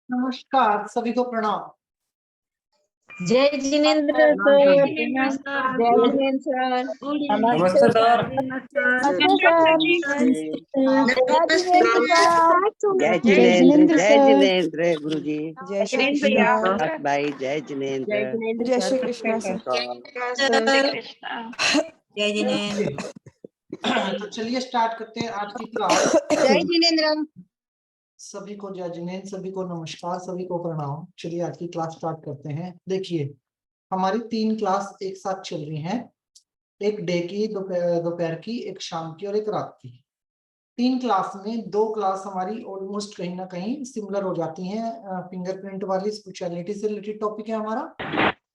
नमस्कार, सभी को प्रणाम। जय जिनेंद्र सर। जय जिनेंद्र सर। नमस्ते सर। नमस्ते सर। जय जिनेंद्र जय जय जिनेंद्र जिनेंद्र गुरु जी। जय श्री कृष्ण। भाई जय जिनेंद्र। जय श्री कृष्ण सर। जय जिनेंद्र। तो चलिए स्टार्ट करते हैं आज की क्लास। जय जिनेंद्र। सभी को जय जिनेंद्र, सभी को नमस्कार, सभी को प्रणाम। चलिए आज की क्लास स्टार्ट करते हैं। देखिए, हमारी 3 क्लास एक साथ चल रही हैं। एक डे की, दोपहर की, एक शाम की और एक रात की। 3 क्लास में 2 क्लास हमारी ऑलमोस्ट कहीं ना कहीं सिमिलर हो जाती हैं। फिंगरप्रिंट वाली स्पेशलिटी से रिलेटेड टॉपिक है हमारा।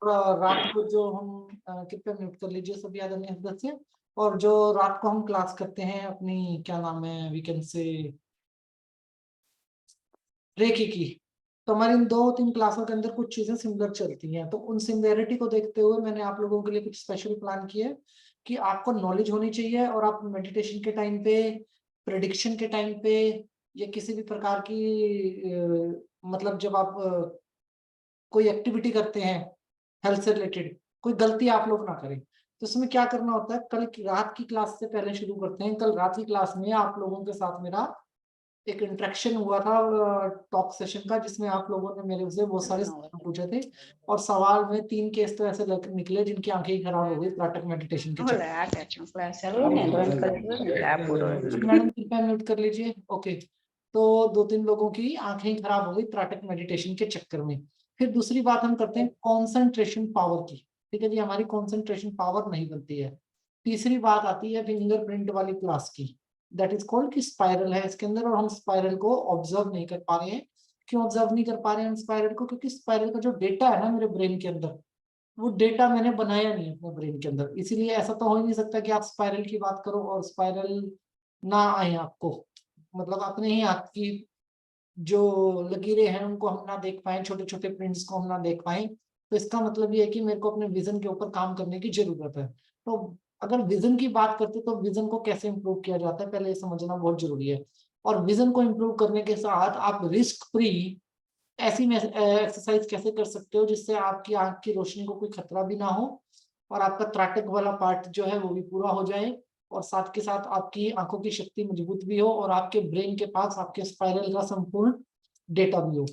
और रात को जो हम कृपया म्यूट कर लीजिए सभी आदरणीय सदस्य। और जो रात को हम क्लास करते हैं अपनी, क्या नाम है, वी कैन से रेखी की। तो हमारी इन 2-3 क्लासों के अंदर कुछ चीजें सिमिलर चलती हैं। तो उन सिमिलरिटी को देखते हुए मैंने आप लोगों के लिए कुछ स्पेशल प्लान किया है कि आपको नॉलेज होनी चाहिए और आप मेडिटेशन के टाइम पे, प्रेडिक्शन के टाइम पे, या किसी भी प्रकार की मतलब जब आप कोई एक्टिविटी करते हैं हेल्थ से रिलेटेड, कोई गलती आप लोग ना करें। तो इसमें क्या करना होता है, कल की रात की क्लास से पहले शुरू करते हैं। कल रात की क्लास में आप लोगों के साथ मेरा एक इंटरेक्शन हुआ था टॉक सेशन का, जिसमें आप लोगों ने मेरे से बहुत सारे सवाल पूछे थे। और सवाल में 3 केस तो ऐसे निकले जिनकी आंखें ही खराब हो गई त्राटक मेडिटेशन के चक्कर। मैडम कृपया म्यूट कर लीजिए। ओके, तो 2-3 लोगों की आंखें ही खराब हो गई त्राटक मेडिटेशन के चक्कर में। फिर दूसरी बात हम करते हैं कंसंट्रेशन पावर की। ठीक है जी, हमारी कंसंट्रेशन पावर नहीं बनती है। तीसरी बात आती है फिंगरप्रिंट वाली क्लास की, दैट इज कॉल्ड कि स्पाइरल है इसके अंदर, और हम स्पाइरल को ऑब्जर्व नहीं कर पा रहे हैं। क्यों ऑब्जर्व नहीं कर पा रहे हैं हम स्पाइरल को? क्योंकि स्पाइरल का जो डेटा है ना मेरे ब्रेन के अंदर, वो डेटा मैंने बनाया नहीं अपने ब्रेन के अंदर। इसीलिए ऐसा तो हो ही नहीं सकता कि आप स्पाइरल की बात करो और स्पाइरल ना आए आपको। मतलब अपने ही हाथ की जो लकीरें हैं उनको हम ना देख पाए, छोटे छोटे प्रिंट्स को हम ना देख पाए, तो इसका मतलब ये है कि मेरे को अपने विजन के ऊपर काम करने की जरूरत है। तो अगर विजन की बात करते तो विजन को कैसे इंप्रूव किया जाता है, पहले ये समझना बहुत जरूरी है। और विजन को इंप्रूव करने के साथ आप रिस्क फ्री ऐसी एक्सरसाइज कैसे कर सकते हो जिससे आपकी आंख की रोशनी को कोई खतरा भी ना हो, और आपका त्राटक वाला पार्ट जो है वो भी पूरा हो जाए, और साथ के साथ आपकी आंखों की शक्ति मजबूत भी हो, और आपके ब्रेन के पास आपके स्पाइरल का संपूर्ण डेटा भी हो।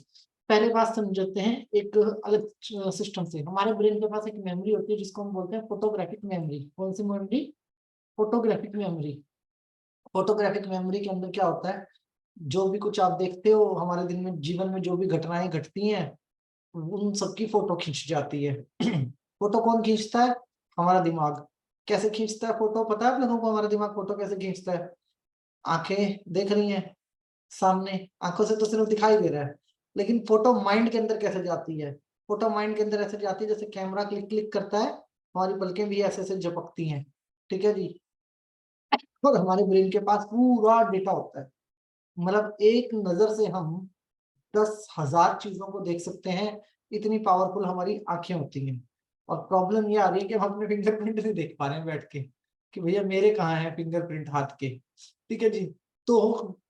पहले बात समझते हैं एक अलग सिस्टम से। हमारे ब्रेन के पास एक मेमोरी होती है जिसको हम बोलते हैं फोटोग्राफिक मेमोरी। कौन सी memory? Photographic memory. Photographic memory के अंदर क्या होता है, जो भी कुछ आप देखते हो हमारे दिन में, जीवन में जो भी घटनाएं घटती हैं, उन सबकी फोटो खींच जाती है। फोटो कौन खींचता है? हमारा दिमाग। कैसे खींचता है फोटो? पता है आप लोगों को हमारा दिमाग फोटो कैसे खींचता है? आंखें देख रही हैं सामने, आंखों से तो सिर्फ दिखाई दे रहा है, लेकिन फोटो माइंड के अंदर कैसे जाती है? फोटो माइंड के अंदर ऐसे जाती है जैसे कैमरा क्लिक क्लिक करता है, हमारी पलकें भी ऐसे ऐसे झपकती हैं। ठीक है जी। और हमारे ब्रेन के पास पूरा डेटा होता है। मतलब एक नजर से हम 10,000 चीजों को देख सकते हैं, इतनी पावरफुल हमारी आंखें होती हैं। और प्रॉब्लम ये आ रही है कि हम अपने फिंगरप्रिंट नहीं देख पा रहे हैं बैठ के, कि भैया मेरे कहाँ है फिंगरप्रिंट हाथ के। ठीक है जी। तो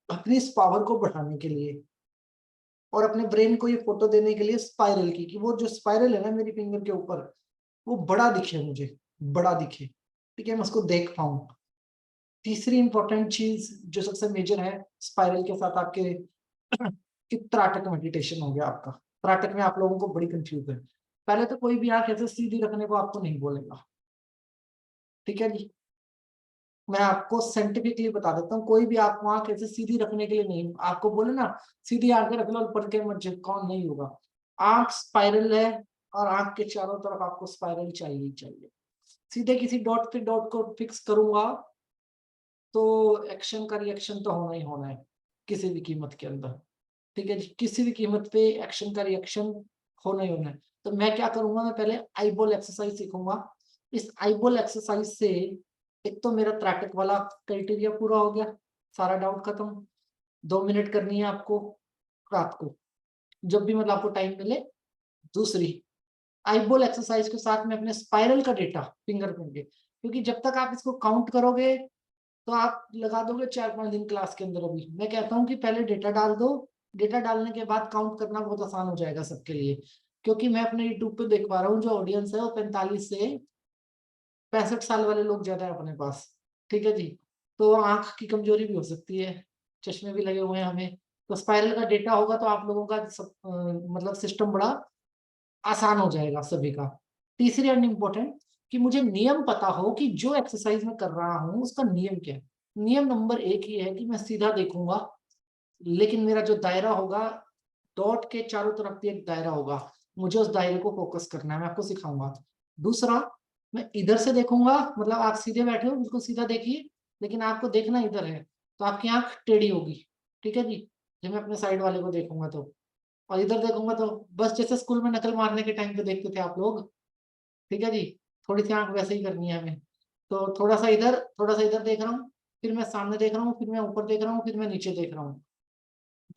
अपनी इस पावर को बढ़ाने के लिए और अपने ब्रेन को ये फोटो देने के लिए स्पाइरल की, कि वो जो स्पाइरल है ना मेरी फिंगर के ऊपर, वो बड़ा दिखे मुझे, बड़ा दिखे। ठीक है, मैं उसको देख पाऊं। तीसरी इंपॉर्टेंट चीज जो सबसे मेजर है स्पाइरल के साथ आपके, कि त्राटक मेडिटेशन हो गया आपका। त्राटक में आप लोगों को बड़ी कंफ्यूज है। पहले तो कोई भी आंख ऐसे सीधी रखने को आपको नहीं बोलेगा। ठीक है जी। मैं आपको साइंटिफिकली बता देता हूँ, कोई भी आपको आंख ऐसे सीधी रखने के लिए नहीं, आपको बोले ना सीधी आंखें रख लो और पलके मत झपकाओ, नहीं होगा। आंख स्पाइरल है, और आंख के चारों तरफ आपको स्पाइरल चाहिए ही चाहिए। सीधे किसी डॉट पे डॉट को फिक्स करूंगा तो एक्शन का रिएक्शन तो होना ही होना है किसी भी कीमत के अंदर। ठीक है जी, किसी भी कीमत पे एक्शन का रिएक्शन होना ही होना है। तो मैं क्या करूंगा, मैं पहले आईबॉल एक्सरसाइज सीखूंगा। इस आईबॉल एक्सरसाइज से एक तो मेरा त्राटक वाला क्राइटेरिया पूरा हो गया, सारा डाउट खत्म। 2 मिनट करनी है आपको रात को, जब भी मतलब आपको टाइम मिले। दूसरी, आईबॉल एक्सरसाइज के साथ में अपने स्पाइरल का डेटा फिंगरप्रिंट के, क्योंकि जब तक आप इसको काउंट करोगे तो आप लगा दोगे 4-5 दिन क्लास के अंदर। अभी मैं कहता हूँ कि पहले डेटा डाल दो, डेटा डालने के बाद काउंट करना बहुत आसान हो जाएगा सबके लिए, क्योंकि मैं अपने यूट्यूब पे देख पा रहा हूँ जो ऑडियंस है वो 45 से 65 साल वाले लोग ज्यादा है अपने पास। ठीक है जी, तो आंख की कमजोरी भी हो सकती है, चश्मे भी लगे हुए हैं हमें, तो स्पाइरल का डेटा होगा तो आप लोगों का सब मतलब सिस्टम बड़ा आसान हो जाएगा सभी का। तीसरी एंड इम्पोर्टेंट कि मुझे नियम पता हो कि जो एक्सरसाइज मैं कर रहा हूँ उसका नियम क्या है। नियम नंबर 1 ही है कि मैं सीधा देखूंगा, लेकिन मेरा जो दायरा होगा, डॉट के चारों तरफ भी एक दायरा होगा, मुझे उस दायरे को फोकस करना है, मैं आपको सिखाऊंगा। दूसरा, मैं इधर से देखूंगा, मतलब आप सीधे बैठे हो बिल्कुल सीधा देखिए, लेकिन आपको देखना इधर है, तो आपकी आंख टेढ़ी होगी। ठीक है जी, जब मैं अपने साइड वाले को देखूंगा तो, और इधर देखूंगा तो बस जैसे स्कूल में नकल मारने के टाइम पे देखते थे आप लोग। ठीक है जी, थोड़ी सी आंख वैसे ही करनी है हमें, तो थोड़ा सा इधर, थोड़ा सा इधर देख रहा हूँ, फिर मैं सामने देख रहा हूँ, फिर मैं ऊपर देख रहा हूँ, फिर मैं नीचे देख रहा हूँ।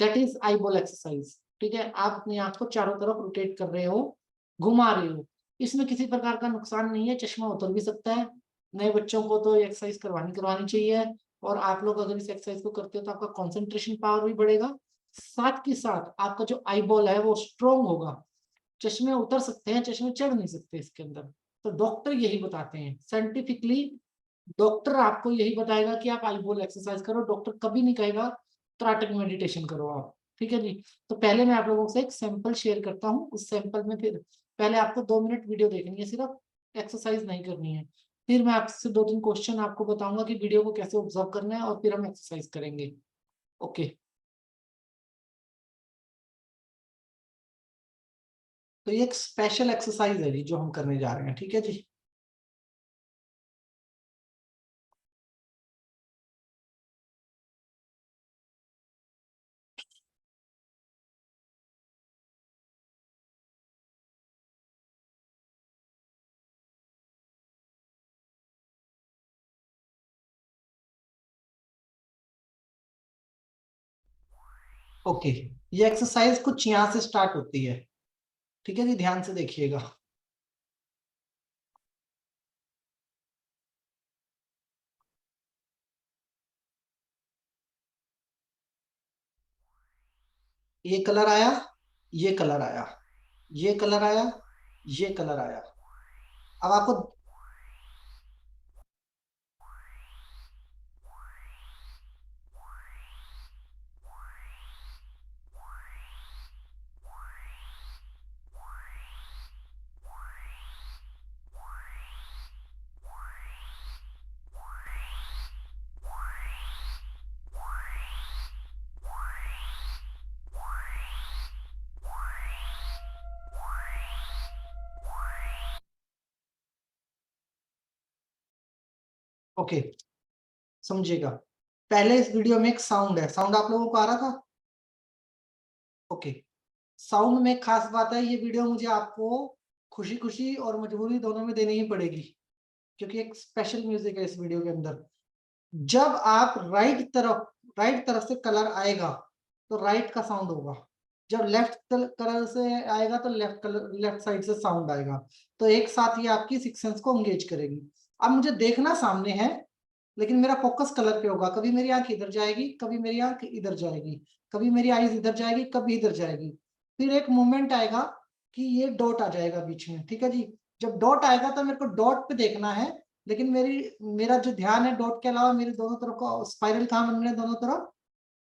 That is eye ball exercise. ठीक है, आप अपनी आंख को चारों तरफ रोटेट कर रहे हो, घुमा रहे हो, इसमें किसी प्रकार का नुकसान नहीं है, चश्मा उतर भी सकता है। नए बच्चों को तो एक्सरसाइज करवानी चाहिए, और आप लोग अगर इस एक्सरसाइज को करते हो तो आपका कंसंट्रेशन पावर भी बढ़ेगा, साथ के साथ आपका जो आई बॉल है वो स्ट्रोंग होगा। चश्मे उतर सकते हैं, चश्मे चढ़ नहीं सकते इसके अंदर, तो डॉक्टर यही बताते हैं साइंटिफिकली। डॉक्टर आपको यही बताएगा कि आप आई बॉल एक्सरसाइज करो, डॉक्टर कभी नहीं कहेगा त्राटक मेडिटेशन करो आप। ठीक है जी, तो पहले मैं आप लोगों से एक सैंपल शेयर करता हूँ, उस सैंपल में फिर पहले आपको 2 मिनट वीडियो देखनी है सिर्फ, एक्सरसाइज नहीं करनी है। फिर मैं आपसे 2-3 क्वेश्चन आपको बताऊंगा कि वीडियो को कैसे ऑब्जर्व करना है, और फिर हम एक्सरसाइज करेंगे। ओके, तो ये एक स्पेशल एक्सरसाइज है जी जो हम करने जा रहे हैं। ठीक है जी, ओके, ये एक्सरसाइज कुछ यहाँ से स्टार्ट होती है। ठीक है जी, ध्यान से देखिएगा। ये कलर आया, ये कलर आया, ये कलर आया, ये कलर आया। अब आपको, ओके समझिएगा, पहले इस वीडियो में एक साउंड है, साउंड आप लोगों को आ रहा था? ओके, साउंड में खास बात है, ये वीडियो मुझे आपको खुशी खुशी और मजबूरी दोनों में देनी ही पड़ेगी, क्योंकि एक स्पेशल म्यूजिक है इस वीडियो के अंदर। जब आप राइट तरफ से कलर आएगा तो राइट का साउंड होगा, जब लेफ्ट कलर से आएगा तो लेफ्ट साइड से साउंड आएगा, तो एक साथ ही आपकी सिक्स सेंस को एंगेज करेगी। अब मुझे देखना सामने है, लेकिन मेरा फोकस कलर पे होगा, कभी मेरी आंख इधर जाएगी, कभी मेरी आंख इधर जाएगी, कभी मेरी आईज इधर जाएगी, कभी इधर जाएगी, फिर एक मोमेंट आएगा कि ये डॉट आ जाएगा बीच में। ठीक है जी, जब डॉट आएगा तो मेरे को डॉट पे देखना है, लेकिन मेरा जो ध्यान है डॉट के अलावा मेरी दोनों तरफ का स्पाइरल कहाँ बन रहे हैं, दोनों तरफ,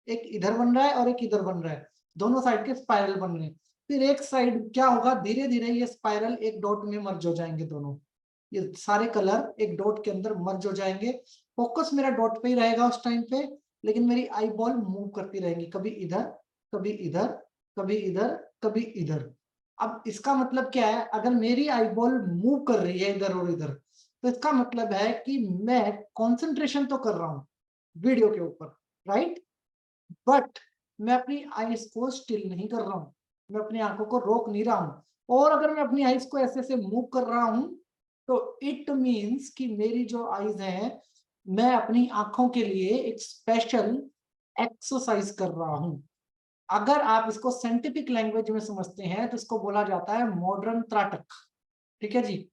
एक इधर बन रहा है और एक इधर बन रहा है, दोनों साइड के स्पाइरल बन रहे हैं। फिर एक साइड क्या होगा, धीरे धीरे ये स्पाइरल एक डॉट में मर्ज हो जाएंगे, दोनों ये सारे कलर एक डॉट के अंदर मर्ज हो जाएंगे। फोकस मेरा डॉट पे ही रहेगा उस टाइम पे, लेकिन मेरी आई बॉल मूव करती रहेंगी, कभी इधर, कभी इधर, कभी इधर, कभी इधर। अब इसका मतलब क्या है, अगर मेरी आई बॉल मूव कर रही है इधर और इधर, तो इसका मतलब है कि मैं कंसंट्रेशन तो कर रहा हूं वीडियो के ऊपर, राइट, बट मैं अपनी आईज को स्टिल नहीं कर रहा हूं, मैं अपनी आंखों को रोक नहीं रहा हूं। और अगर मैं अपनी आईज को ऐसे ऐसे मूव कर रहा हूं, तो इट मीन्स कि मेरी जो आईज है, मैं अपनी आंखों के लिए एक स्पेशल एक्सरसाइज कर रहा हूं। अगर आप इसको साइंटिफिक लैंग्वेज में समझते हैं तो इसको बोला जाता है मॉडर्न त्राटक। ठीक है जी,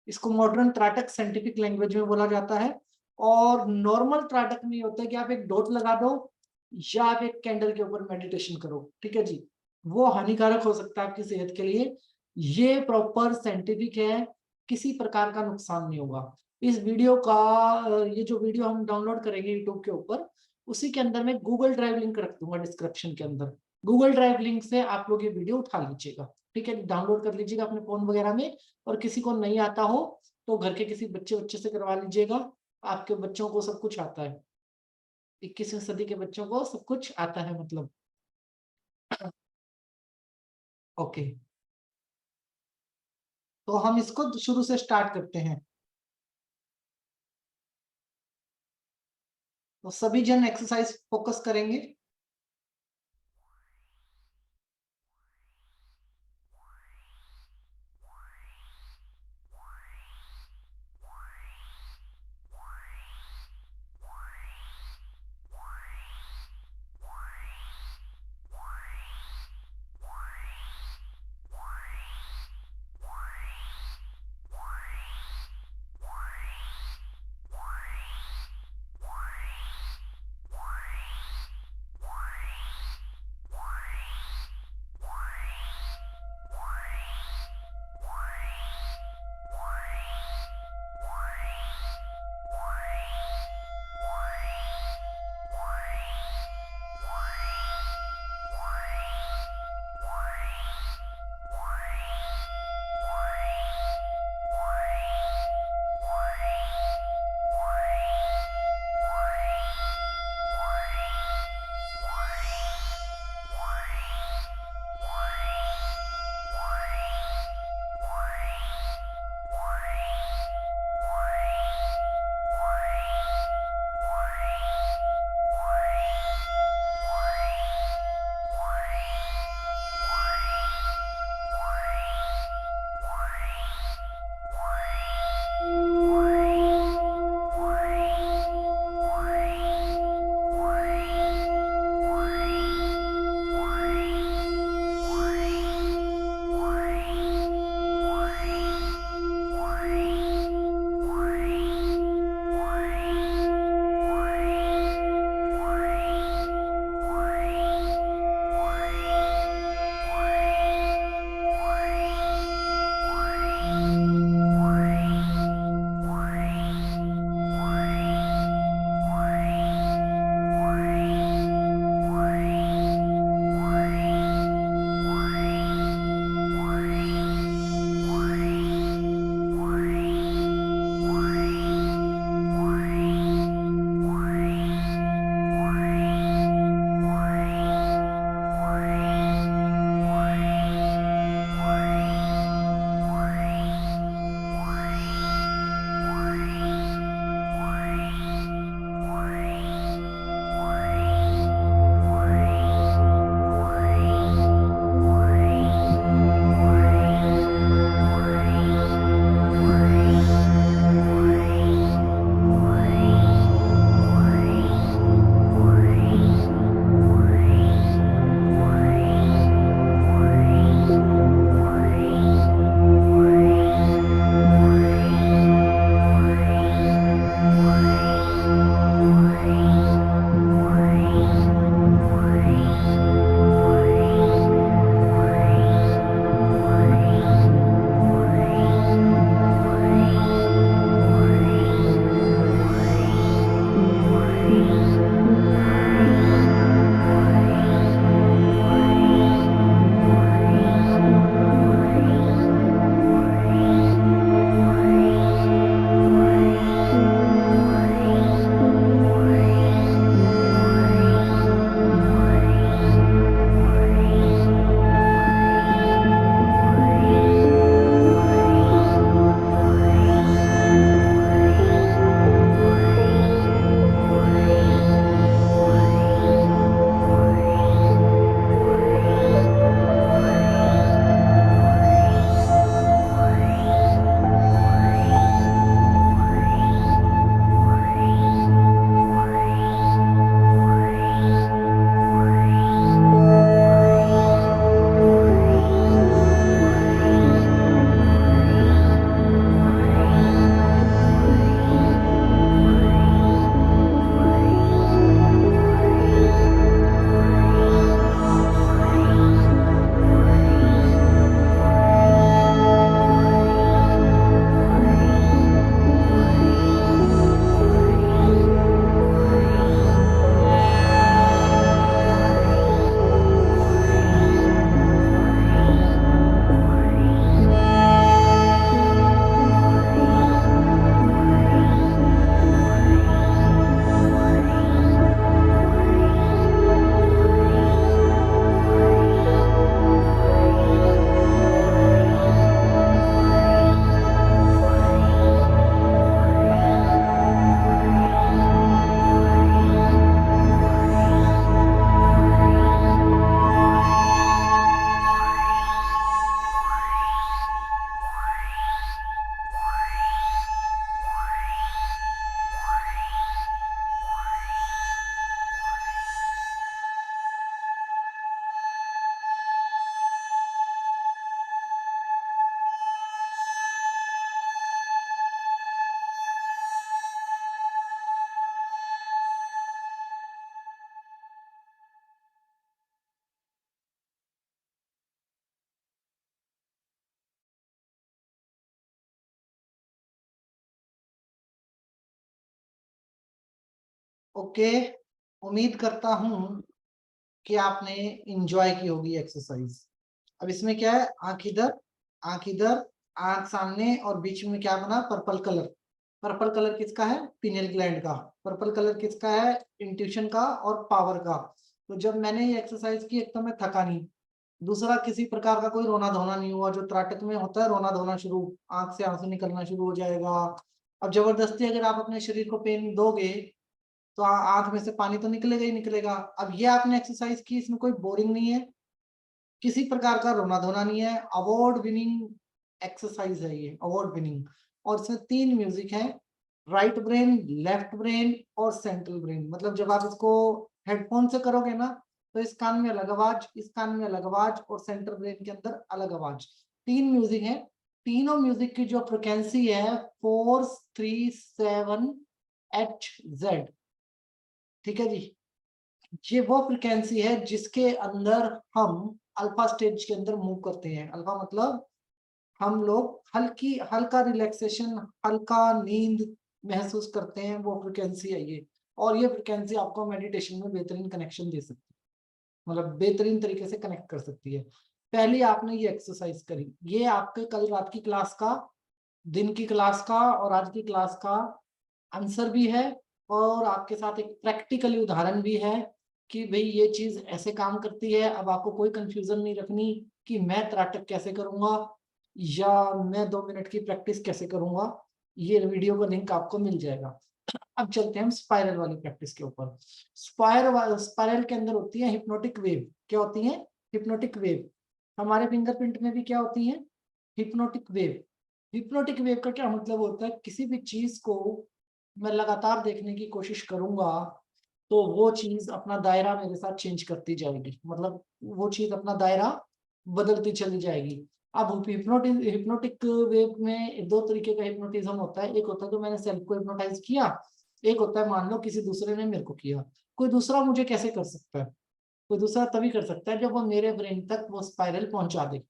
इसको मॉडर्न त्राटक साइंटिफिक लैंग्वेज में बोला जाता है। और नॉर्मल त्राटक में होता है कि आप एक डॉट लगा दो, या आप एक कैंडल के ऊपर मेडिटेशन करो, ठीक है जी, वो हानिकारक हो सकता है आपकी सेहत के लिए। ये प्रॉपर साइंटिफिक है, किसी प्रकार का नुकसान नहीं होगा। इस वीडियो का ये जो वीडियो हम डाउनलोड करेंगे यूट्यूब के ऊपर, उसी के अंदर मैं गूगल ड्राइव लिंक रख दूंगा डिस्क्रिप्शन के अंदर। गूगल ड्राइव लिंक से आप लोग ये वीडियो उठा लीजिएगा, ठीक है, डाउनलोड कर लीजिएगा अपने फोन वगैरह में। और किसी को नहीं आता हो तो घर के किसी बच्चे से करवा लीजिएगा, आपके बच्चों को सब कुछ आता है, 21वीं सदी के बच्चों को सब कुछ आता है मतलब। ओके, तो हम इसको शुरू से स्टार्ट करते हैं। तो सभी जन एक्सरसाइज फोकस करेंगे। ओके, उम्मीद करता हूं कि आपने इंजॉय की होगी एक्सरसाइज। अब इसमें क्या है, आंख इधर, आंख इधर, आंख सामने, और बीच में क्या बना, पर्पल कलर। पर्पल कलर किसका है, पिनियल ग्लैंड का। पर्पल कलर किसका है, इंट्यूशन का और पावर का। तो जब मैंने ये एक्सरसाइज की, एक तो मैं थका नहीं, दूसरा किसी प्रकार का कोई रोना धोना नहीं हुआ। जो त्राटक में होता है रोना धोना शुरू, आंख से आंसू निकलना शुरू हो जाएगा। अब जबरदस्ती अगर आप अपने शरीर को पेन दोगे तो आंख में से पानी तो निकलेगा ही निकलेगा। अब ये आपने एक्सरसाइज की, इसमें कोई बोरिंग नहीं है, किसी प्रकार का रोना धोना नहीं है, अवार्ड विनिंग एक्सरसाइज है ये, अवार्ड विनिंग। और इसमें 3 म्यूजिक है, राइट ब्रेन, लेफ्ट ब्रेन और सेंट्रल ब्रेन। मतलब जब आप इसको हेडफोन से करोगे ना, तो इस कान में अलग आवाज, इस कान में अलग आवाज, और सेंट्रल ब्रेन के अंदर अलग आवाज। 3 म्यूजिक है, तीनों म्यूजिक की जो फ्रिक्वेंसी है 437 Hz। ठीक है जी, ये वो फ्रिक्वेंसी है जिसके अंदर हम अल्फा स्टेज के अंदर मूव करते हैं। अल्फा मतलब हम लोग हल्का रिलैक्सेशन, हल्का नींद महसूस करते हैं, वो फ्रिक्वेंसी है ये। और ये फ्रिक्वेंसी आपको मेडिटेशन में बेहतरीन कनेक्शन दे सकती है, मतलब बेहतरीन तरीके से कनेक्ट कर सकती है। पहले आपने ये एक्सरसाइज करी, ये आपके कल रात की क्लास का, दिन की क्लास का और आज की क्लास का आंसर भी है, और आपके साथ एक प्रैक्टिकली उदाहरण भी है कि भाई ये चीज ऐसे काम करती है। अब आपको कोई कंफ्यूजन नहीं रखनी कि मैं त्राटक कैसे करूंगा या मैं 2 मिनट की प्रैक्टिस कैसे करूंगा। ये वीडियो का लिंक आपको मिल जाएगा। अब चलते हैं हम स्पाइरल वाली प्रैक्टिस के ऊपर। स्पाइरल के अंदर होती है हिप्नोटिक वेव। क्या होती है, हिप्नोटिक वेव। हमारे फिंगरप्रिंट में भी क्या होती है, हिप्नोटिक वेव। हिप्नोटिक वेव का क्या मतलब होता है, किसी भी चीज को मैं लगातार देखने की कोशिश करूंगा तो वो चीज अपना दायरा मेरे साथ चेंज करती जाएगी, मतलब वो चीज अपना दायरा बदलती चली जाएगी। अब हिप्नोटिक वेव में 2 तरीके का हिप्नोटिज्म होता है। एक होता है जो मैंने सेल्फ को हिप्नोटाइज किया, एक होता है मान लो किसी दूसरे ने मेरे को किया। कोई दूसरा मुझे कैसे कर सकता है, कोई दूसरा तभी कर सकता है जब वो मेरे ब्रेन तक वो स्पाइरल पहुंचा दे,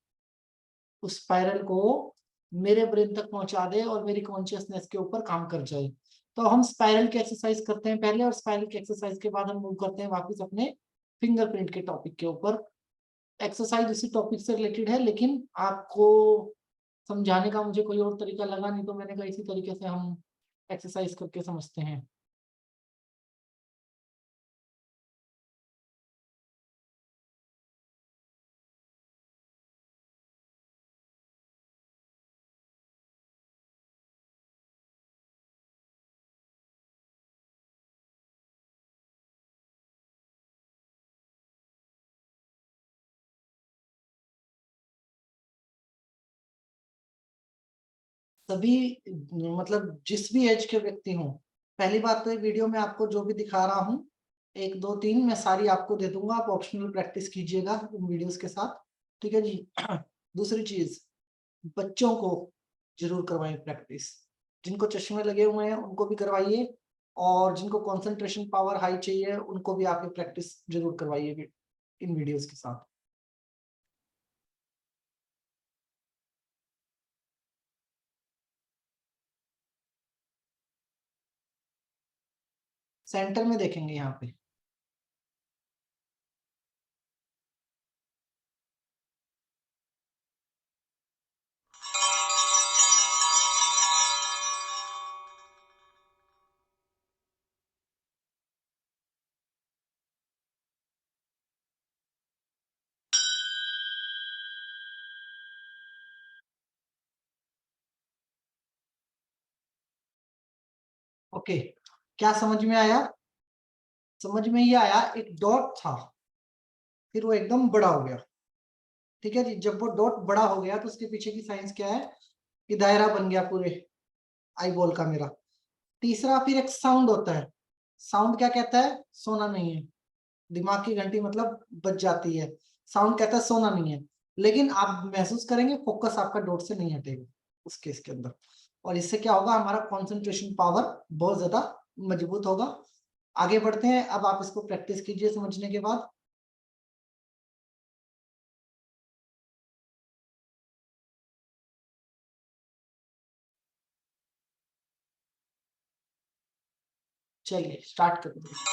उस स्पाइरल को मेरे ब्रेन तक पहुंचा दे और मेरी कॉन्शियसनेस के ऊपर काम कर जाए। तो हम स्पाइरल की एक्सरसाइज करते हैं पहले, और स्पाइरल की एक्सरसाइज के बाद हम मूव करते हैं वापस अपने फिंगरप्रिंट के टॉपिक के ऊपर। एक्सरसाइज उसी टॉपिक से रिलेटेड है, लेकिन आपको समझाने का मुझे कोई और तरीका लगा नहीं, तो मैंने कहा इसी तरीके से हम एक्सरसाइज करके समझते हैं। सभी, मतलब जिस भी एज के व्यक्ति हों, पहली बात तो ये वीडियो में आपको जो भी दिखा रहा हूँ 1 2 3 मैं सारी आपको दे दूंगा, आप ऑप्शनल प्रैक्टिस कीजिएगा उन वीडियोस के साथ। ठीक है जी। दूसरी चीज, बच्चों को जरूर करवाएं प्रैक्टिस। जिनको चश्मे लगे हुए हैं उनको भी करवाइए, और जिनको कंसंट्रेशन पावर हाई चाहिए उनको भी आप ये प्रैक्टिस जरूर करवाइए इन वीडियोस के साथ। सेंटर में देखेंगे यहाँ पे। ओके, क्या समझ में आया? समझ में ये आया, एक डॉट था, फिर वो एकदम बड़ा हो गया। ठीक है जी, जब वो डॉट बड़ा हो गया तो उसके पीछे की साइंस क्या है, कि दायरा बन गया पूरे आई बॉल का मेरा। तीसरा, फिर एक साउंड होता है। साउंड क्या कहता है, सोना नहीं है। दिमाग की घंटी मतलब बज जाती है। साउंड कहता है सोना नहीं है, लेकिन आप महसूस करेंगे फोकस आपका डॉट से नहीं हटेगा उस केस के अंदर। और इससे क्या होगा, हमारा कंसंट्रेशन पावर बहुत ज्यादा मजबूत होगा। आगे बढ़ते हैं, अब आप इसको प्रैक्टिस कीजिए समझने के बाद। चलिए स्टार्ट करते हैं।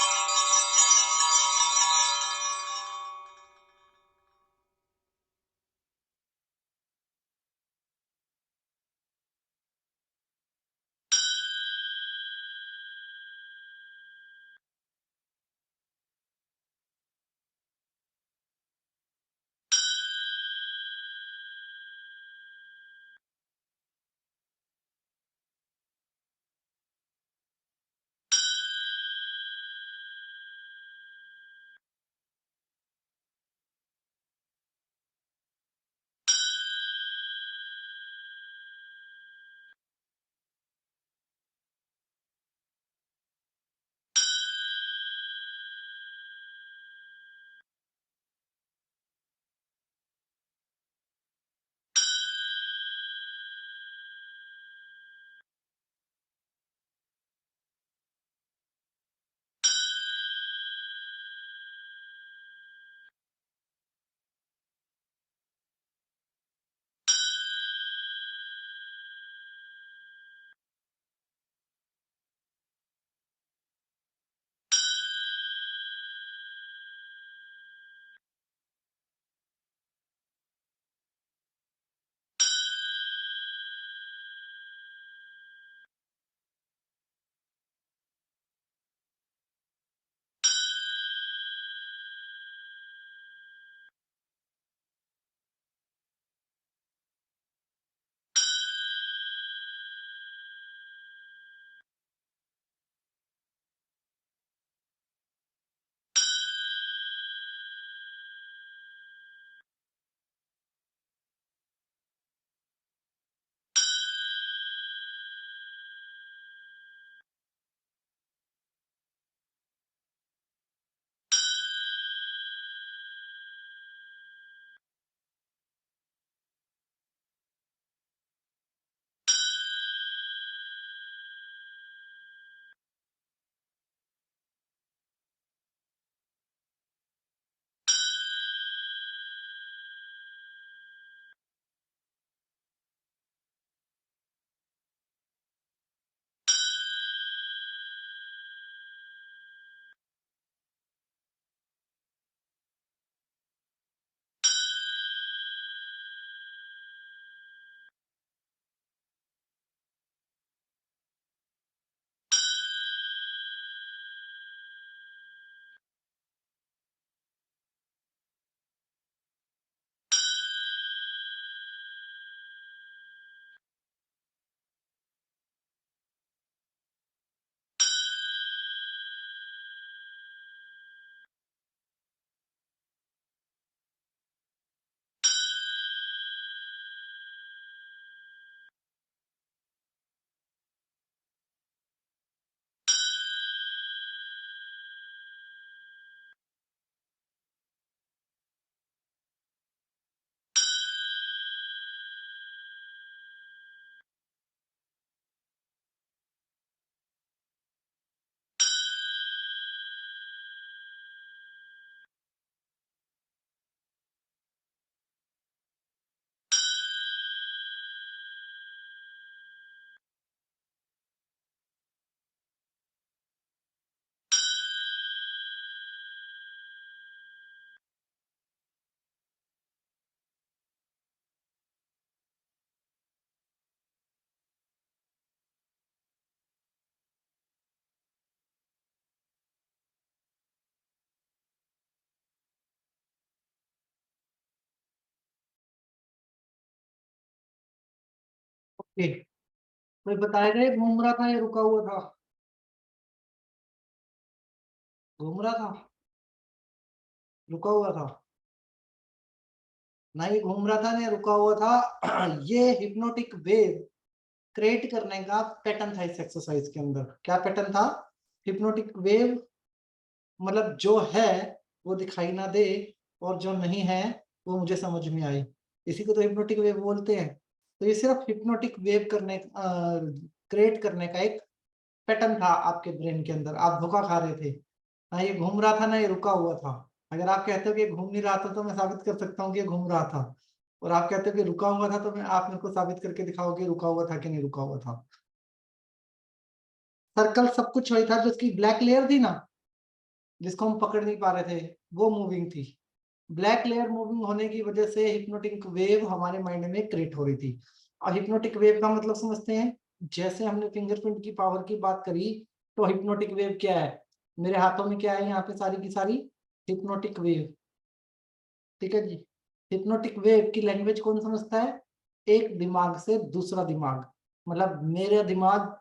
ओके, कोई बताएगा ये घूम रहा था या रुका हुआ था? घूम रहा था, रुका हुआ था? ना ये घूम रहा था ना ये रुका हुआ था। ये हिप्नोटिक वेव क्रिएट करने का पैटर्न था इस एक्सरसाइज के अंदर। क्या पैटर्न था? हिप्नोटिक वेव मतलब जो है वो दिखाई ना दे और जो नहीं है वो मुझे समझ में आए, इसी को तो हिप्नोटिक वेव बोलते हैं। तो ये सिर्फ हिप्नोटिक वेव करने क्रिएट करने का एक पैटर्न था आपके ब्रेन के अंदर। आप धोखा खा रहे थे, ना ये घूम रहा था ना ये रुका हुआ था। अगर आप कहते हो कि घूम नहीं रहा था तो मैं साबित कर सकता हूँ कि ये घूम रहा था, और आप कहते हो कि रुका हुआ था तो मैं आप मेरे को साबित करके दिखाओ कि रुका हुआ था कि नहीं रुका हुआ था। सर्कल सब कुछ वही था, जो उसकी ब्लैक लेयर थी ना, जिसको हम पकड़ नहीं पा रहे थे, वो मूविंग थी। ब्लैक लेयर मूविंग होने की वजह से हिप्नोटिक वेव हमारे माइंड में क्रिएट हो रही थी। और हिप्नोटिक वेव का मतलब समझते हैं, जैसे हमने फिंगरप्रिंट की पावर की बात करी, तो हिप्नोटिक वेव क्या है, मेरे हाथों में क्या है यहाँ पे सारी की सारी हिप्नोटिक वेव, ठीक है जी। हिप्नोटिक वेव की लैंग्वेज कौन समझता है, एक दिमाग से दूसरा दिमाग, मतलब मेरा दिमाग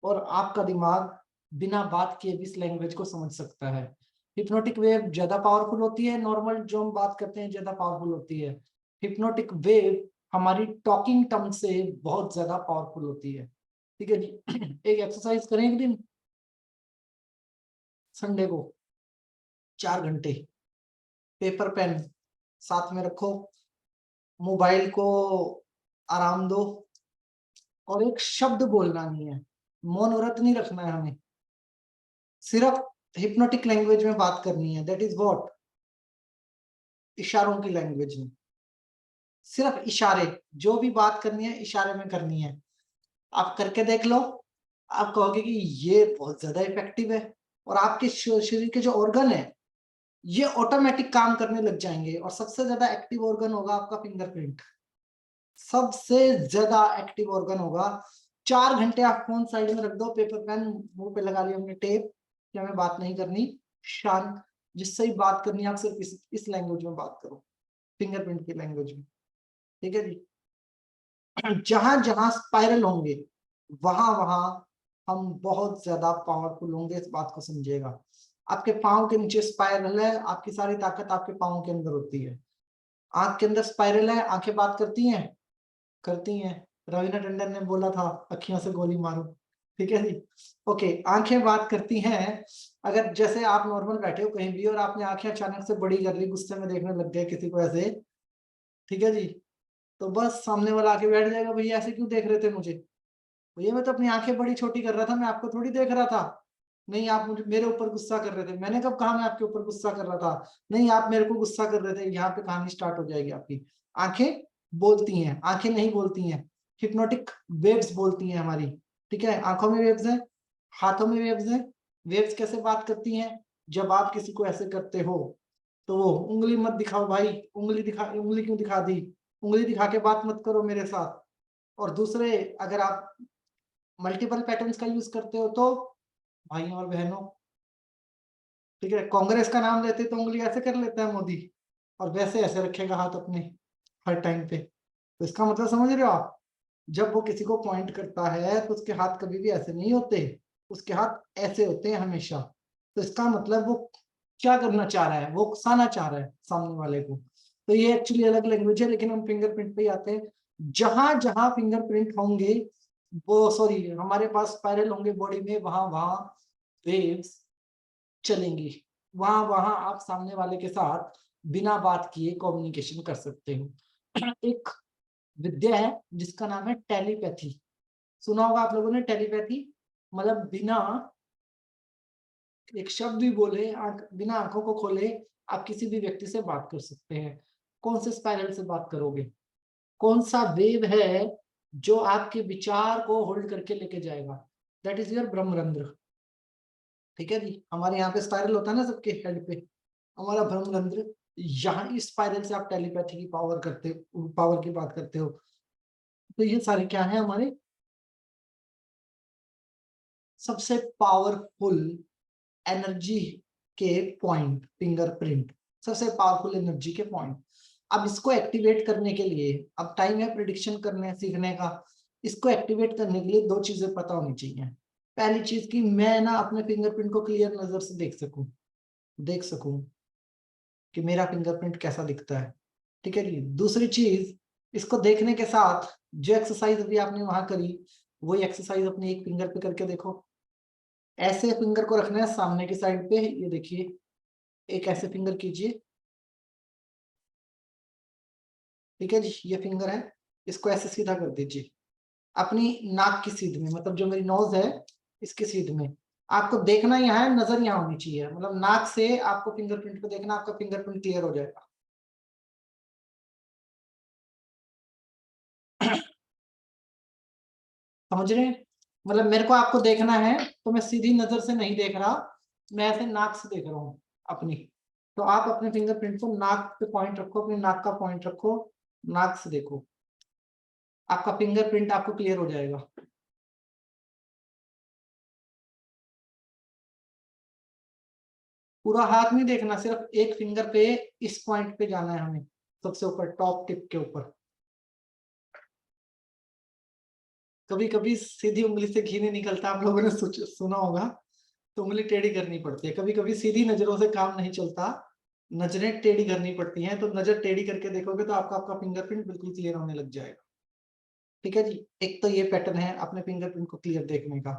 और आपका दिमाग बिना बात किए भी इस लैंग्वेज को समझ सकता है। हिप्नोटिक वेव ज्यादा पावरफुल होती है, नॉर्मल जो हम बात करते हैं ज्यादा पावरफुल होती है। हिप्नोटिक वेव हमारी टॉकिंग टर्म से बहुत ज्यादा पावरफुल होती है, ठीक है जी। एक एक्सरसाइज करें एक दिन, संडे को 4 घंटे, पेपर पेन साथ में रखो, मोबाइल को आराम दो, और एक शब्द बोलना नहीं है, मौन व्रत नहीं रखना है हमें, सिर्फ हिप्नोटिक लैंग्वेज में बात करनी है। दैट इज व्हाट, इशारों की लैंग्वेज में, सिर्फ इशारे, जो भी बात करनी है इशारे में करनी है। आप करके देख लो, आप कहोगे कि ये बहुत ज्यादा इफेक्टिव है, और आपके शरीर के जो ऑर्गन है ये ऑटोमेटिक काम करने लग जाएंगे। और सबसे ज्यादा एक्टिव ऑर्गन होगा आपका फिंगरप्रिंट, सबसे ज्यादा एक्टिव ऑर्गन होगा। 4 घंटे आप फोन साइड में रख दो, पेपर पेन मुंह पे लगा लिया हमने टेप, कि हमें बात नहीं करनी, शांत, जिससे ही बात करनी है आप सिर्फ इस लैंग्वेज में बात करो, फिंगरप्रिंट की लैंग्वेज में, ठीक है जी। जहां जहां स्पाइरल होंगे वहां वहां हम बहुत ज्यादा पावरफुल होंगे, इस बात को समझिएगा। आपके पाँव के नीचे स्पाइरल है, आपकी सारी ताकत आपके पाँव के अंदर होती है। आंख के अंदर स्पाइरल है, आंखें बात करती हैं, करती हैं। रवीना टंडन ने बोला था अखियों से गोली मारो, ठीक है जी। ओके, आंखें बात करती हैं। अगर जैसे आप नॉर्मल बैठे हो कहीं भी और आपने आंखें अचानक से बड़ी कर ली, गुस्से में देखने लग गए किसी को ऐसे, ठीक है जी, तो बस सामने वाला आके बैठ जाएगा, भैया ऐसे क्यों देख रहे थे मुझे, भैया मैं तो अपनी आंखें बड़ी छोटी कर रहा था, मैं आपको थोड़ी देख रहा था। नहीं, आप मुझे मेरे ऊपर गुस्सा कर रहे थे, मैंने कब कहा मैं आपके ऊपर गुस्सा कर रहा था, नहीं आप मेरे को गुस्सा कर रहे थे। यहाँ पे कहानी स्टार्ट हो जाएगी आपकी। आंखें बोलती हैं, आंखें नहीं बोलती हैं, हिप्नोटिक वेव्स बोलती हैं हमारी, ठीक है। आंखों में वेव्स है, हाथों में वेव्स है। वेव्स कैसे बात करती हैं, जब आप किसी को ऐसे करते हो तो वो उंगली मत दिखाओ भाई, उंगली दिखा, उंगली क्यों दिखा दी, उंगली दिखा के बात मत करो मेरे साथ। और दूसरे, अगर आप मल्टीपल पैटर्न्स का यूज करते हो तो भाइयों और बहनों, ठीक है, कांग्रेस का नाम लेते तो उंगली ऐसे कर लेता है मोदी, और वैसे ऐसे रखेगा हाथ अपने हर टाइम पे। तो इसका मतलब समझ रहे हो आप, जब वो किसी को पॉइंट करता है तो उसके हाथ कभी भी ऐसे नहीं होते, उसके हाथ ऐसे होते हैं हमेशा। तो इसका मतलब वो क्या करना चाह रहा है, वो उकसाना चाह रहा है सामने वाले को। तो ये एक्चुअली अलग लैंग्वेज है, लेकिन हम फिंगरप्रिंट पे ही आते हैं। जहां जहां फिंगरप्रिंट होंगे, वो सॉरी हमारे पास स्पाइरल होंगे बॉडी में, वहां वहां वेव्स चलेंगी, वहां वहां आप सामने वाले के साथ बिना बात किए कम्युनिकेशन कर सकते हो। एक विद्या है जिसका नाम है टेलीपैथी, सुना होगा आप लोगों ने टेलीपैथी, मतलब बिना एक शब्द भी बोले, बिना आंखों को खोले आप किसी भी व्यक्ति से बात कर सकते हैं। कौन से स्पाइरल से बात करोगे, कौन सा वेव है जो आपके विचार को होल्ड करके लेके जाएगा, दैट इज योर ब्रह्मरंध्र, ठीक है जी। हमारे यहाँ पे स्पाइरल होता है ना सबके हेड पे, हमारा ब्रह्मरंध्र, यहाँ इस स्पाइरल से आप टेलीपैथी की पावर करते, पावर की बात करते हो। तो ये सारे क्या है हमारे सबसे पावरफुल एनर्जी के पॉइंट, फिंगरप्रिंट सबसे पावरफुल एनर्जी के पॉइंट। अब इसको एक्टिवेट करने के लिए, अब टाइम है प्रिडिक्शन करने सीखने का, इसको एक्टिवेट करने के लिए दो चीजें पता होनी चाहिए। पहली चीज की मैं ना अपने फिंगरप्रिंट को क्लियर नजर से देख सकूं कि मेरा फिंगरप्रिंट कैसा दिखता है, ठीक है जी। दूसरी चीज, इसको देखने के साथ जो एक्सरसाइज अभी आपने वहां करी, वही एक्सरसाइज अपने एक फिंगर पे करके देखो। ऐसे फिंगर को रखना है सामने की साइड पे, ये देखिए, एक ऐसे फिंगर कीजिए, ठीक है जी, ये फिंगर है, इसको ऐसे सीधा कर दीजिए अपनी नाक की सीध में, मतलब जो मेरी नोज है इसकी सीध में। आपको देखना यहाँ है, नजर यहाँ होनी चाहिए, मतलब नाक से आपको फिंगरप्रिंट को देखना, आपका फिंगरप्रिंट क्लियर हो जाएगा। समझ रहे हैं, मतलब मेरे को आपको देखना है तो मैं सीधी नजर से नहीं देख रहा, मैं ऐसे नाक से देख रहा हूँ अपनी। तो आप अपने फिंगरप्रिंट को नाक पे पॉइंट रखो, अपनी नाक का पॉइंट रखो, नाक से देखो, आपका फिंगरप्रिंट आपको क्लियर हो जाएगा। पूरा हाथ नहीं देखना, सिर्फ एक फिंगर पे, इस पॉइंट पे जाना है हमें, सबसे ऊपर टॉप टिप के ऊपर। कभी कभी सीधी उंगली से घी नहीं निकलता, आप लोगों ने सुना होगा, तो उंगली टेढ़ी करनी पड़ती है। कभी कभी सीधी नजरों से काम नहीं चलता, नजरें टेढ़ी करनी पड़ती हैं। तो नजर टेढ़ी करके देखोगे तो आपका फिंगरप्रिंट बिल्कुल क्लियर होने लग जाएगा। ठीक है जी, एक तो ये पैटर्न है अपने फिंगरप्रिंट को क्लियर देखने का।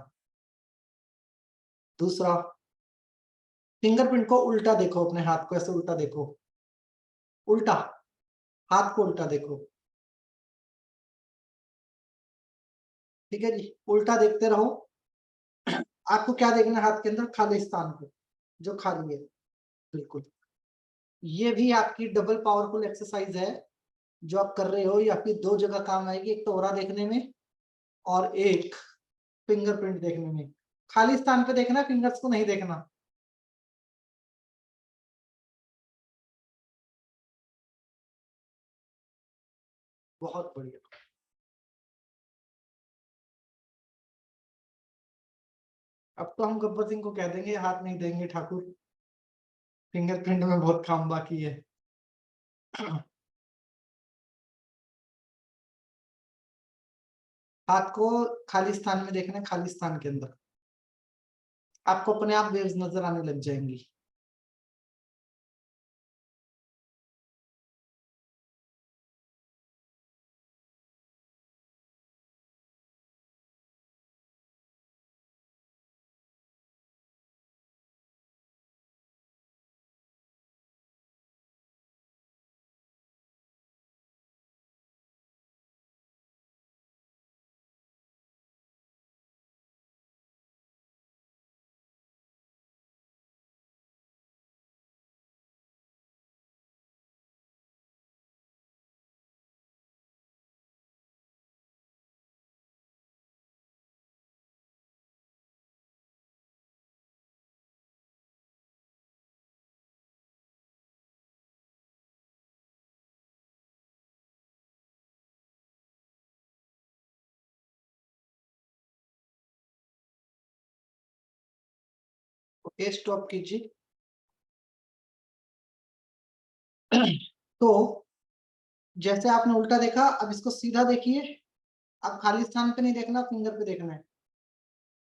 दूसरा, फिंगरप्रिंट को उल्टा देखो, अपने हाथ को ऐसे उल्टा देखो, उल्टा, हाथ को उल्टा देखो। ठीक है जी, उल्टा देखते रहो। आपको क्या देखना है हाथ के अंदर? खाली स्थान को, जो खाली है, बिल्कुल। ये भी आपकी डबल पावरफुल एक्सरसाइज है जो आप कर रहे हो। ये आपकी दो जगह काम आएगी, एक तो ओरा देखने में और एक फिंगरप्रिंट देखने में। खाली स्थान पे देखना, फिंगर्स को नहीं देखना। बहुत बढ़िया। अब तो हम गब्बर सिंह को कह देंगे हाथ नहीं देंगे ठाकुर, फिंगरप्रिंट में बहुत काम बाकी है। हाथ को खाली स्थान में देखना है, खाली स्थान के अंदर आपको अपने आप वेव्स नजर आने लग जाएंगी। ओके, स्टॉप कीजिए। तो जैसे आपने उल्टा देखा, अब इसको सीधा देखिए। अब खाली स्थान पे नहीं देखना, फिंगर पे देखना है,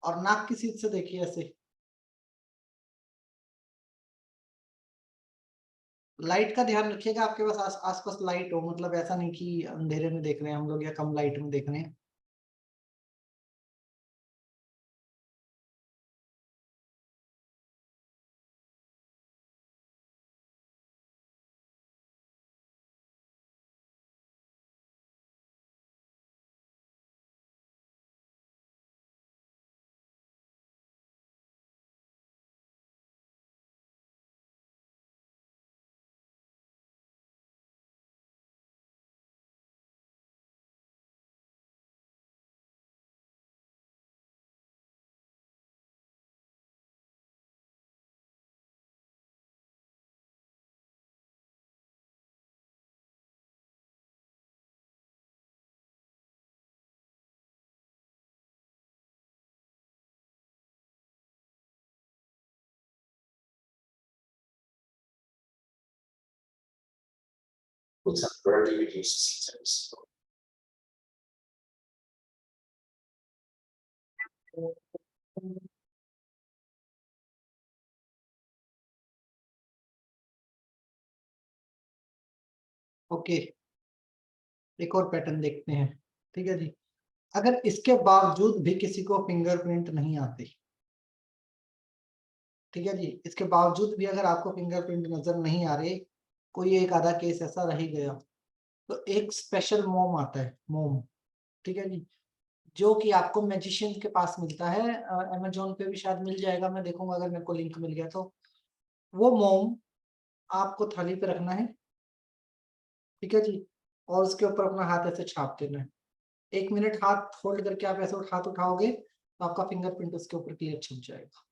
और नाक की सीध से देखिए ऐसे। लाइट का ध्यान रखिएगा, आपके पास आसपास लाइट हो, मतलब ऐसा नहीं कि अंधेरे में देख रहे हैं हम लोग या कम लाइट में देख रहे हैं। ओके, एक और पैटर्न देखते हैं। ठीक है जी, अगर इसके बावजूद भी किसी को फिंगरप्रिंट नहीं आते, ठीक है जी, इसके बावजूद भी अगर आपको फिंगरप्रिंट नजर नहीं आ रहे, कोई एक आधा केस ऐसा रह गया, तो एक स्पेशल मोम आता है, मोम। ठीक है जी, जो कि आपको मैजिशियन के पास मिलता है, अमेजोन पे भी शायद मिल जाएगा, मैं देखूंगा अगर मेरे को लिंक मिल गया तो। वो मोम आपको थाली पे रखना है, ठीक है जी, और उसके ऊपर अपना हाथ ऐसे छाप देना है। 1 मिनट हाथ होल्ड करके आप ऐसे हाथ उठाओगे, तो आपका फिंगरप्रिंट उसके ऊपर क्लियर छप जाएगा।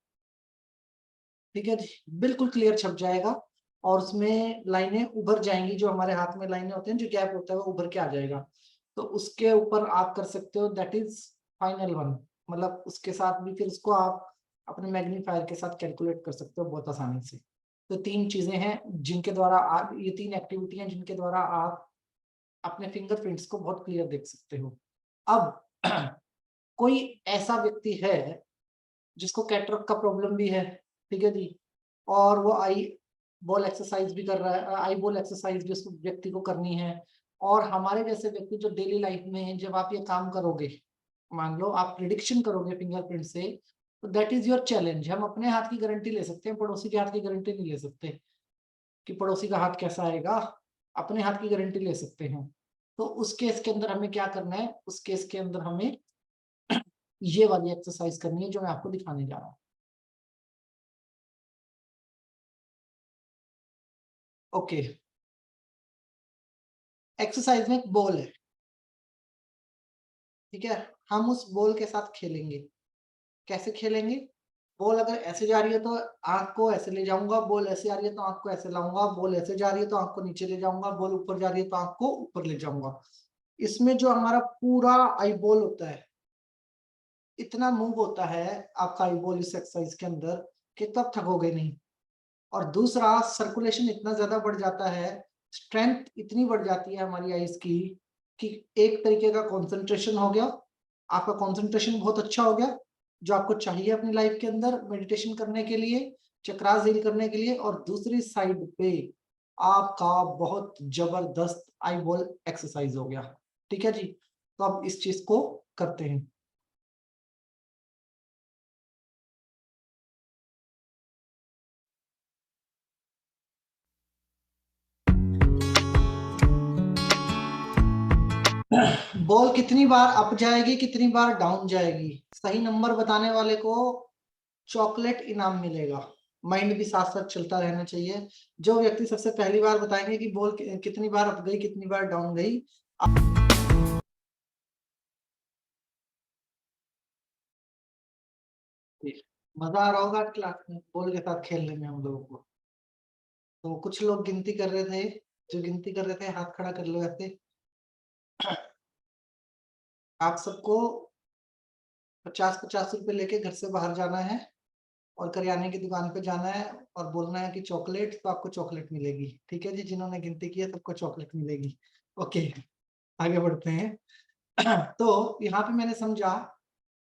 ठीक है जी, बिल्कुल क्लियर छप जाएगा और उसमें लाइनें उभर जाएंगी, जो हमारे हाथ में लाइनें होते हैं, जो गैप होता है वो उभर के आ जाएगा। तो उसके ऊपर आप कर सकते हो, दैट इज फाइनल वन। मतलब उसके साथ भी फिर उसको आप अपने मैग्नीफायर के साथ कैलकुलेट कर सकते हो बहुत आसानी से। तो 3 चीजें हैं जिनके द्वारा आप, ये 3 एक्टिविटी हैं जिनके द्वारा आप अपने फिंगरप्रिंट्स को बहुत क्लियर देख सकते हो। अब कोई ऐसा व्यक्ति है जिसको कैटरैक्ट का प्रॉब्लम भी है, ठीक है जी, और वो आई बॉल एक्सरसाइज भी कर रहा है, आई बॉल एक्सरसाइज भी उस व्यक्ति को करनी है। और हमारे जैसे व्यक्ति जो डेली लाइफ में जब आप ये काम करोगे, मान लो आप प्रिडिक्शन करोगे फिंगरप्रिंट से, तो दैट इज योर चैलेंज। हम अपने हाथ की गारंटी ले सकते हैं, पड़ोसी के हाथ की गारंटी नहीं ले सकते कि पड़ोसी का हाथ कैसा आएगा, अपने हाथ की गारंटी ले सकते हैं। तो उस केस के अंदर हमें क्या करना है, उस केस के अंदर हमें ये वाली एक्सरसाइज करनी है जो मैं आपको दिखाने जा रहा हूँ। ओके, एक्सरसाइज में एक बॉल है, ठीक है, हम उस बॉल के साथ खेलेंगे। कैसे खेलेंगे, बॉल अगर ऐसे जा रही है तो आंख को ऐसे ले जाऊंगा, बॉल ऐसे आ रही है तो आंख को ऐसे लाऊंगा, बॉल ऐसे जा रही है तो आंख को नीचे ले जाऊंगा, बॉल ऊपर जा रही है तो आंख को ऊपर ले जाऊंगा। इसमें जो हमारा पूरा आई बॉल होता है, इतना मूव होता है आपका आई बॉल इस एक्सरसाइज के अंदर कि तब थकोगे नहीं। और दूसरा, सर्कुलेशन इतना ज्यादा बढ़ जाता है, स्ट्रेंथ इतनी बढ़ जाती है हमारी आईज की कि एक तरीके का कंसंट्रेशन हो गया, आपका कंसंट्रेशन बहुत अच्छा हो गया, जो आपको चाहिए अपनी लाइफ के अंदर मेडिटेशन करने के लिए, चक्रास डील करने के लिए। और दूसरी साइड पे आपका बहुत जबरदस्त आई बॉल एक्सरसाइज हो गया। ठीक है जी, तो अब इस चीज को करते हैं। बॉल कितनी बार अप जाएगी, कितनी बार डाउन जाएगी, सही नंबर बताने वाले को चॉकलेट इनाम मिलेगा। माइंड भी साथ साथ चलता रहना चाहिए। जो व्यक्ति सबसे पहली बार बताएंगे कि बॉल कितनी बार अप गई, कितनी बार डाउन गई, मजा आ रहा होगा क्लास में बॉल के साथ खेलने में हम लोगों को। तो कुछ लोग गिनती कर रहे थे, जो गिनती कर रहे थे हाथ खड़ा कर लो ऐसे। आप सबको 50-50 रुपए लेके घर से बाहर जाना है और करियाने की दुकान पे जाना है और बोलना है कि चॉकलेट, तो आपको चॉकलेट मिलेगी। ठीक है जी, जिन्होंने गिनती की है सबको चॉकलेट मिलेगी। ओके, आगे बढ़ते हैं। तो यहाँ पे मैंने समझा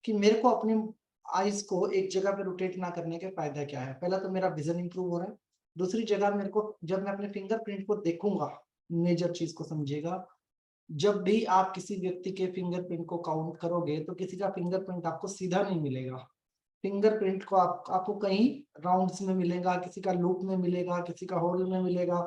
कि मेरे को अपनी आईज को एक जगह पे रोटेट ना करने के फायदा क्या है। पहला तो मेरा विजन इंप्रूव हो रहा है, दूसरी जगह मेरे को जब मैं अपने फिंगरप्रिंट को देखूंगा, मेजर चीज को समझिएगा, जब भी आप किसी व्यक्ति के फिंगरप्रिंट को काउंट करोगे तो किसी का फिंगरप्रिंट आपको सीधा नहीं मिलेगा। फिंगरप्रिंट को आपको कहीं राउंड्स में मिलेगा, किसी का लूप में मिलेगा, किसी का होल में मिलेगा।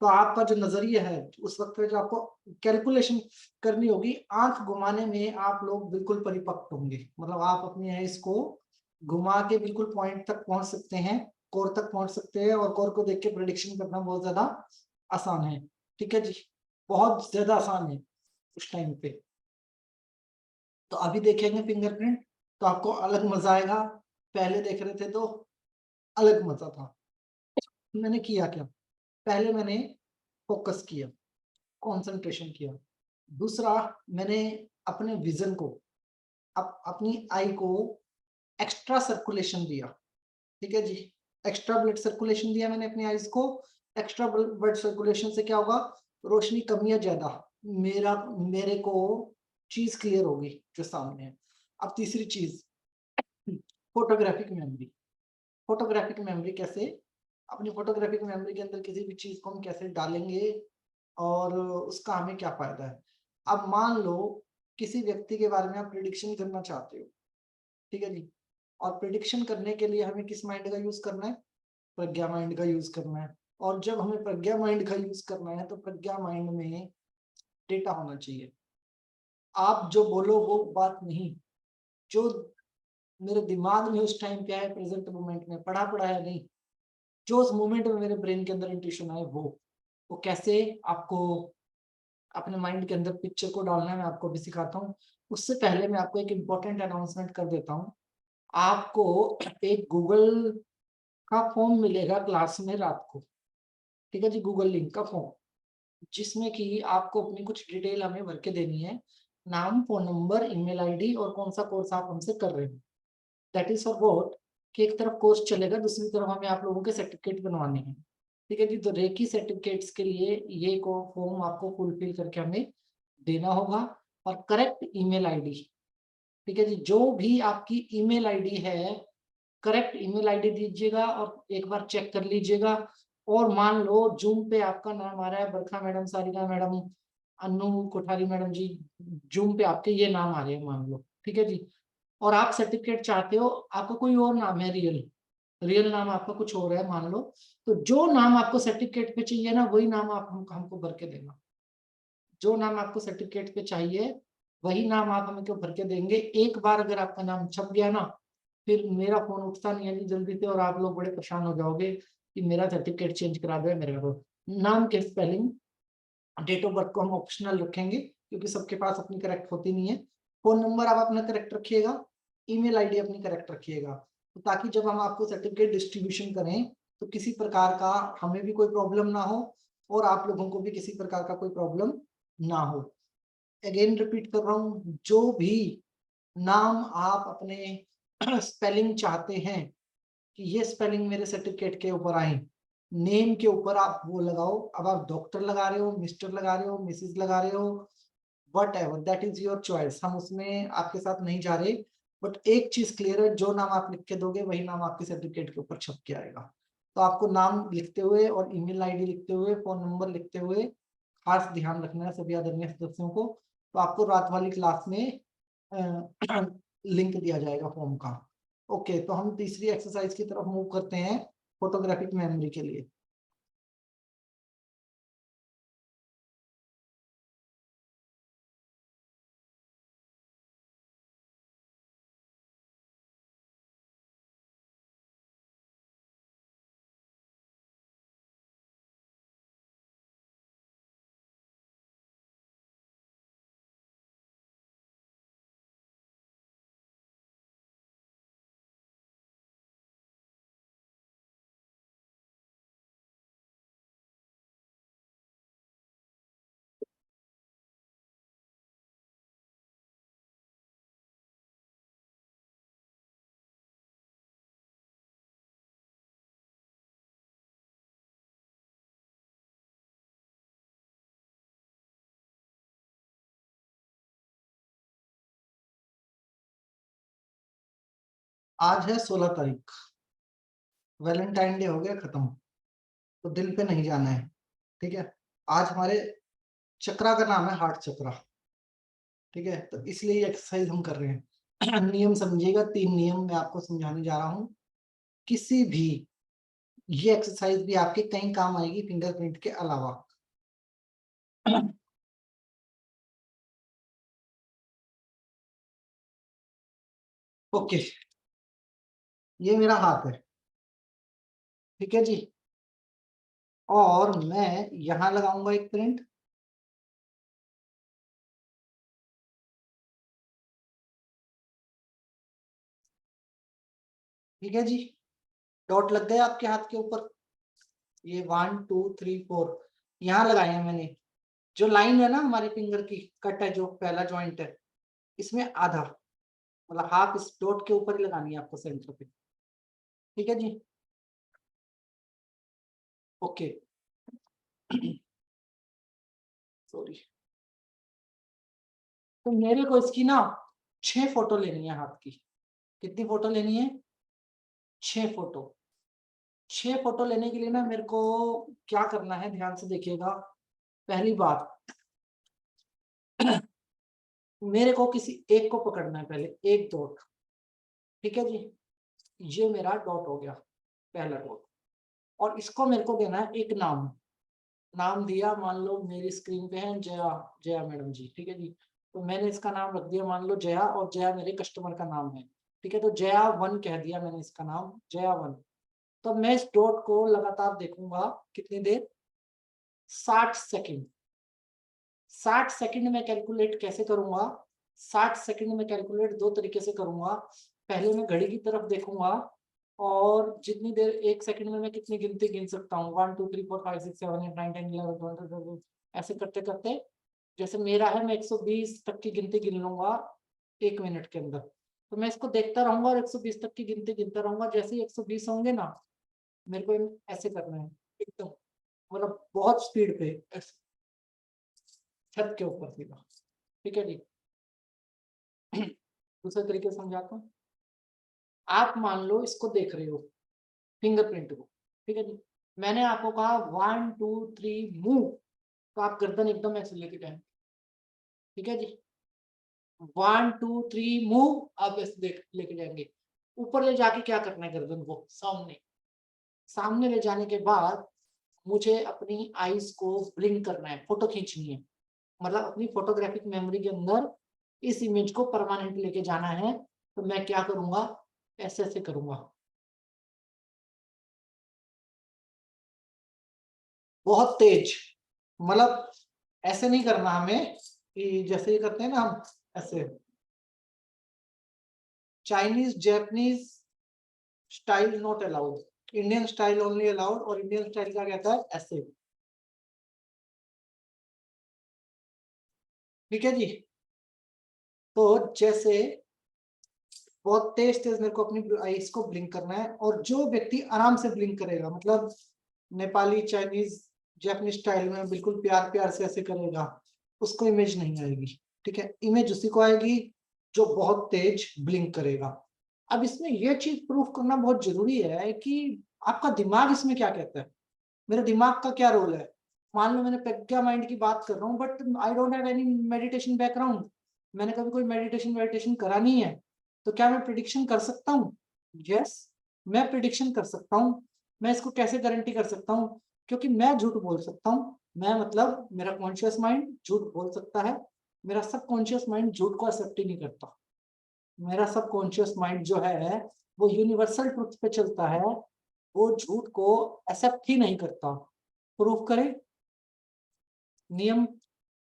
तो आपका जो नजरिया है उस वक्त पे जो आपको कैलकुलेशन करनी होगी, आंख घुमाने में आप लोग बिल्कुल परिपक्व होंगे। मतलब आप अपनी आईज को घुमा के बिल्कुल पॉइंट तक पहुंच सकते हैं, कोर तक पहुंच सकते हैं, और कोर को देख के प्रेडिक्शन करना बहुत ज्यादा आसान है। ठीक है जी, बहुत ज्यादा आसान है उस टाइम पे। तो अभी देखेंगे फिंगरप्रिंट तो आपको अलग मजा आएगा, पहले देख रहे थे तो अलग मजा था। मैंने किया क्या, पहले मैंने फोकस किया, कंसंट्रेशन किया। दूसरा, मैंने अपने विजन को, अपनी आई को एक्स्ट्रा सर्कुलेशन दिया। ठीक है जी, एक्स्ट्रा ब्लड सर्कुलेशन दिया मैंने अपनी आईज को। एक्स्ट्रा ब्लड सर्कुलेशन से क्या होगा, रोशनी कम या ज्यादा मेरे को चीज क्लियर होगी जो सामने है। अब तीसरी चीज, फोटोग्राफिक मेमोरी। फोटोग्राफिक मेमोरी कैसे, अपनी फोटोग्राफिक मेमोरी के अंदर किसी भी चीज को हम कैसे डालेंगे और उसका हमें क्या फायदा है। अब मान लो किसी व्यक्ति के बारे में आप प्रिडिक्शन करना चाहते हो, ठीक है जी, और प्रिडिक्शन करने के लिए हमें किस माइंड का यूज करना है, प्रज्ञा माइंड का यूज करना है। और जब हमें प्रज्ञा माइंड का यूज करना है तो प्रज्ञा माइंड में डेटा होना चाहिए। आप जो बोलो वो बात नहीं, जो मेरे दिमाग में उस टाइम पे आए, प्रेजेंट मोमेंट में पढ़ा है नहीं, जो उस मोमेंट में मेरे ब्रेन के अंदर इंट्यूशन आए, वो कैसे आपको अपने माइंड के अंदर पिक्चर को डालना है, मैं आपको भी सिखाता हूँ। उससे पहले मैं आपको एक इम्पोर्टेंट अनाउंसमेंट कर देता हूँ। आपको एक गूगल का फॉर्म मिलेगा क्लास में रात को, ठीक है जी, गूगल लिंक का फॉर्म, जिसमें कि आपको अपनी कुछ डिटेल हमें भर के देनी है, नाम, फोन नंबर, ईमेल आईडी और कौन सा कोर्स आप हमसे कर रहे हो। दैट इज फॉर व्हाट कि एक तरफ कोर्स चलेगा, दूसरी तरफ हमें आप लोगों के सर्टिफिकेट बनवाने हैं, ठीक है जी। तो रेकी सर्टिफिकेट्स के लिए ये को फॉर्म आपको फुलफिल करके हमें देना होगा, और करेक्ट ईमेल आईडी, ठीक है जी, जो भी आपकी ईमेल आईडी है करेक्ट ईमेल आईडी दीजिएगा और एक बार चेक कर लीजिएगा। और मान लो जूम पे आपका नाम आ रहा है बरखा मैडम, सारिका मैडम, अनु कोठारी मैडम जी, जूम पे आपके ये नाम आ रहे हैं मान लो, ठीक है जी, और आप सर्टिफिकेट चाहते हो, आपका कोई और नाम है, रियल नाम आपका कुछ और है मान लो, तो जो नाम आपको सर्टिफिकेट पे चाहिए ना वही नाम आप हमको भर के देना। जो नाम आपको सर्टिफिकेट पे चाहिए वही नाम आप हमको भर के देंगे। एक बार अगर आपका नाम छप गया ना, फिर मेरा फोन उठता नहीं है जी जल्दी से, और आप लोग बड़े परेशान हो जाओगे कि मेरा सर्टिफिकेट चेंज करा दो मेरे को। नाम के स्पेलिंग, डेट ऑफ बर्थ को हम ऑप्शनल रखेंगे क्योंकि सबके पास अपनी करेक्ट होती नहीं है। फोन नंबर आप अपना करेक्ट रखिएगा, ईमेल आईडी अपनी करेक्ट रखिएगा, तो ताकि जब हम आपको सर्टिफिकेट डिस्ट्रीब्यूशन करें तो किसी प्रकार का हमें भी कोई प्रॉब्लम ना हो और आप लोगों को भी किसी प्रकार का कोई प्रॉब्लम ना हो। अगेन रिपीट कर रहा हूँ, जो भी नाम आप अपने स्पेलिंग चाहते हैं कि ये स्पेलिंग मेरे सर्टिफिकेट के ऊपर आए, नेम के ऊपर आप वो लगाओ। अब आप डॉक्टर लगा रहे हो, मिस्टर लगा रहे हो, मिसेस लगा रहे हो, what ever, that is your choice, हम उसमें आपके साथ नहीं जा रहे। बट एक चीज क्लियर है, जो नाम आप लिख के दोगे वही नाम आपके सर्टिफिकेट के ऊपर छप के आएगा। तो आपको नाम लिखते हुए और ईमेल आईडी लिखते हुए, फोन नंबर लिखते हुए खास ध्यान रखना है सभी आदरणीय सदस्यों को। तो आपको रात वाली क्लास में लिंक दिया जाएगा फॉर्म का। ओके, तो हम तीसरी एक्सरसाइज की तरफ मूव करते हैं, फोटोग्राफिक मेमोरी के लिए। आज है 16 तारीख, वैलेंटाइन डे हो गया खत्म, तो दिल पे नहीं जाना है, ठीक है। आज हमारे चक्रा का नाम है हार्ट चक्रा, ठीक है, तो इसलिए ये एक्सरसाइज हम कर रहे हैं। नियम समझिएगा, 3 नियम मैं आपको समझाने जा रहा हूँ। किसी भी ये एक्सरसाइज भी आपके कहीं काम आएगी फिंगरप्रिंट के अलावा। ओके, ये मेरा हाथ है, ठीक है जी, और मैं यहां लगाऊंगा एक प्रिंट, ठीक है जी। डॉट लग गए आपके हाथ के ऊपर, ये 1 2 3 4 यहाँ लगाए हैं मैंने। जो लाइन है ना हमारे फिंगर की कट है, जो पहला जॉइंट है, इसमें आधा मतलब हाफ इस डॉट के ऊपर ही लगानी है आपको सेंटर पे, ठीक है जी। Okay, sorry. तो मेरे को इसकी ना 6 फोटो लेनी है हाथ की। कितनी फोटो लेनी है? 6 फोटो। 6 फोटो लेने के लिए ना मेरे को क्या करना है, ध्यान से देखिएगा। पहली बात, मेरे को किसी एक को पकड़ना है पहले, एक डॉट, ठीक है जी। ये मेरा डॉट हो गया, पहला डॉट, और इसको मेरे को देना है एक नाम। नाम दिया, मान लो मेरी स्क्रीन पे है जया, जया मैडम जी, ठीक है जी। तो मैंने इसका नाम रख दिया मान लो जया, और जया मेरे कस्टमर का नाम है, ठीक है। तो जया 1 कह दिया मैंने इसका नाम, जया 1। तो मैं इस डॉट को लगातार देखूंगा कितनी देर, 60 सेकंड। 60 सेकंड में कैलकुलेट कैसे करूंगा, 60 सेकंड में कैलकुलेट दो तरीके से करूंगा। पहले मैं घड़ी की तरफ देखूंगा और जितनी देर 1 सेकंड में मैं कितनी गिनती गिन सकता हूँ, 1 2 3 4 5 6 7 8 9 10 11 12 13 ऐसे करते करते, जैसे मेरा है मैं 120 तक की गिनती गिन लूंगा 1 मिनट के अंदर। तो मैं इसको देखता रहूंगा और 120 तक की गिनती गिनता रहूंगा। जैसे ही 120 होंगे ना, मेरे को ऐसे करना है एकदम, मतलब बहुत स्पीड पे ऐसे, छत के ऊपर सीधा। ठीक है जी। दूसरे तरीके से समझाता हूँ। आप मान लो इसको देख रहे हो, फिंगरप्रिंट को, ठीक है जी। मैंने आपको कहा 1 2 3 मूव, तो आप गर्दन एकदम ऐसे लेके जाएंगे। ठीक है जी। 1 2 3 मूव, आप ऐसे लेके जाएंगे। ऊपर ले जाके क्या करना है, गर्दन को सामने, सामने ले जाने के बाद मुझे अपनी आईज को ब्लिंक करना है, फोटो खींचनी है, मतलब अपनी फोटोग्राफिक मेमोरी के अंदर इस इमेज को परमानेंट लेके जाना है। तो मैं क्या करूंगा, ऐसे ऐसे करूंगा, बहुत तेज, मतलब ऐसे नहीं करना हमें कि जैसे ये करते हैं ना हम ऐसे, Chinese Japanese style not allowed, Indian style only allowed. और इंडियन स्टाइल क्या कहता है, ऐसे। ठीक है जी। तो जैसे बहुत तेज तेज मेरे को अपनी आईज को ब्लिंक करना है, और जो व्यक्ति आराम से ब्लिंक करेगा, मतलब नेपाली चाइनीज जापानीज स्टाइल में बिल्कुल प्यार प्यार से ऐसे करेगा, उसको इमेज नहीं आएगी। ठीक है, इमेज उसी को आएगी जो बहुत तेज ब्लिंक करेगा। अब इसमें यह चीज प्रूफ करना बहुत जरूरी है कि आपका दिमाग इसमें क्या कहता है, मेरे दिमाग का क्या रोल है। मान लो मैंने प्रज्ञा माइंड की बात कर रहा हूँ, but I don't have any meditation background, मैंने कभी कोई मेडिटेशन करा नहीं है, तो क्या मैं प्रिडिक्शन कर सकता हूँ? यस, मैं प्रिडिक्शन कर सकता हूँ। मैं इसको कैसे गारंटी कर सकता हूँ? क्योंकि मैं झूठ बोल सकता हूँ। मैं मतलब मेरा कॉन्शियस माइंड झूठ बोल सकता है, मेरा सबकॉन्शियस माइंड झूठ को एक्सेप्ट ही नहीं करता। मेरा सबकॉन्शियस माइंड जो है वो यूनिवर्सल ट्रुथ पे चलता है, वो झूठ को एक्सेप्ट ही नहीं करता। प्रूफ करें, नियम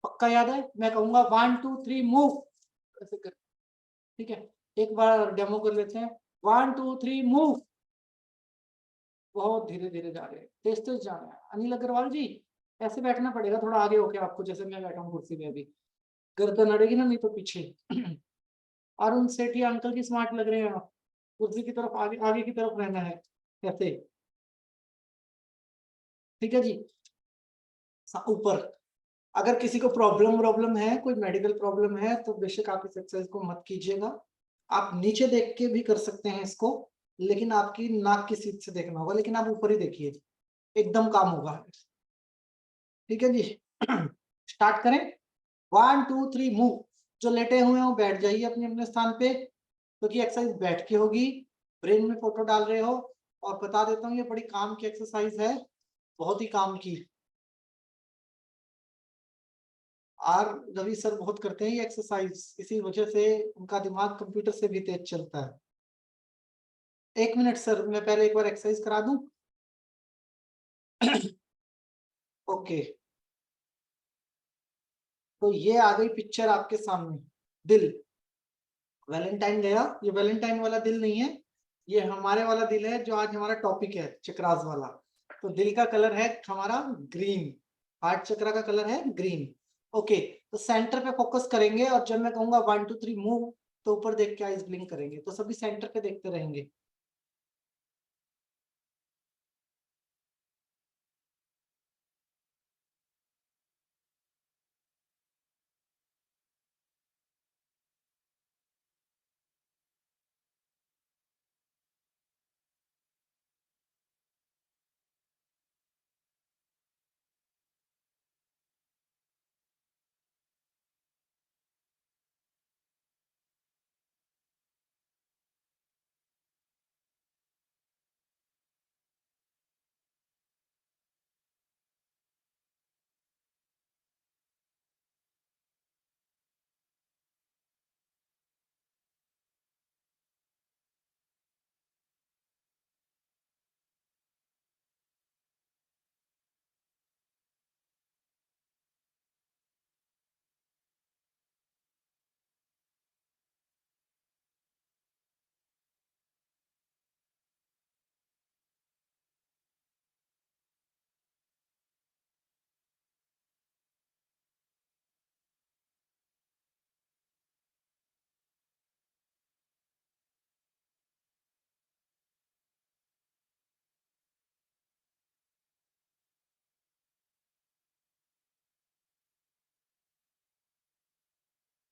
पक्का याद है? मैं कहूंगा 1 2 3 मूव, ऐसे कर। ठीक है, एक बार डेमो कर लेते हैं। 1 2 3 मूव। बहुत धीरे धीरे जा रहे हैं, तेज तेज जा रहे हैं। अनिल अग्रवाल जी, ऐसे बैठना पड़ेगा थोड़ा आगे होके आपको, जैसे मैं बैठा हूँ कुर्सी में अभी, गर्दन अड़ेगी ना, नहीं तो पीछे। अरुण सेठी अंकल जी स्मार्ट लग रहे हैं आप, कुर्सी की तरफ आगे आगे की तरफ रहना है कैसे। ठीक है जी। ऊपर, अगर किसी को प्रॉब्लम है, कोई मेडिकल प्रॉब्लम है, तो बेशक आप इस एक्सरसाइज को मत कीजिएगा। आप नीचे देख के भी कर सकते हैं इसको, लेकिन आपकी नाक की सीध से देखना होगा, लेकिन आप ऊपर ही देखिए, एकदम काम होगा। ठीक है जी। स्टार्ट करें। 1 2 3 मूव। जो लेटे हुए हैं वो बैठ जाइए अपने अपने स्थान पे, क्योंकि एक्सरसाइज बैठ के होगी, ब्रेन में फोटो डाल रहे हो। और बता देता हूँ, ये बड़ी काम की एक्सरसाइज है, बहुत ही काम की। आर रवि सर बहुत करते हैं ये एक्सरसाइज, इसी वजह से उनका दिमाग कंप्यूटर से भी तेज चलता है। 1 मिनट सर, मैं पहले एक बार एक्सरसाइज करा दूं। ओके, तो ये आ गई पिक्चर आपके सामने, दिल। वैलेंटाइन गया, ये वैलेंटाइन वाला दिल नहीं है, ये हमारे वाला दिल है जो आज हमारा टॉपिक है, चक्रास वाला। तो दिल का कलर है हमारा ग्रीन, हार्ट चक्र का कलर है ग्रीन। ओके, तो सेंटर पे फोकस करेंगे, और जब मैं कहूंगा 1 2 3 मूव, तो ऊपर देख के आइज ब्लिंक करेंगे, तो सभी सेंटर पे देखते रहेंगे।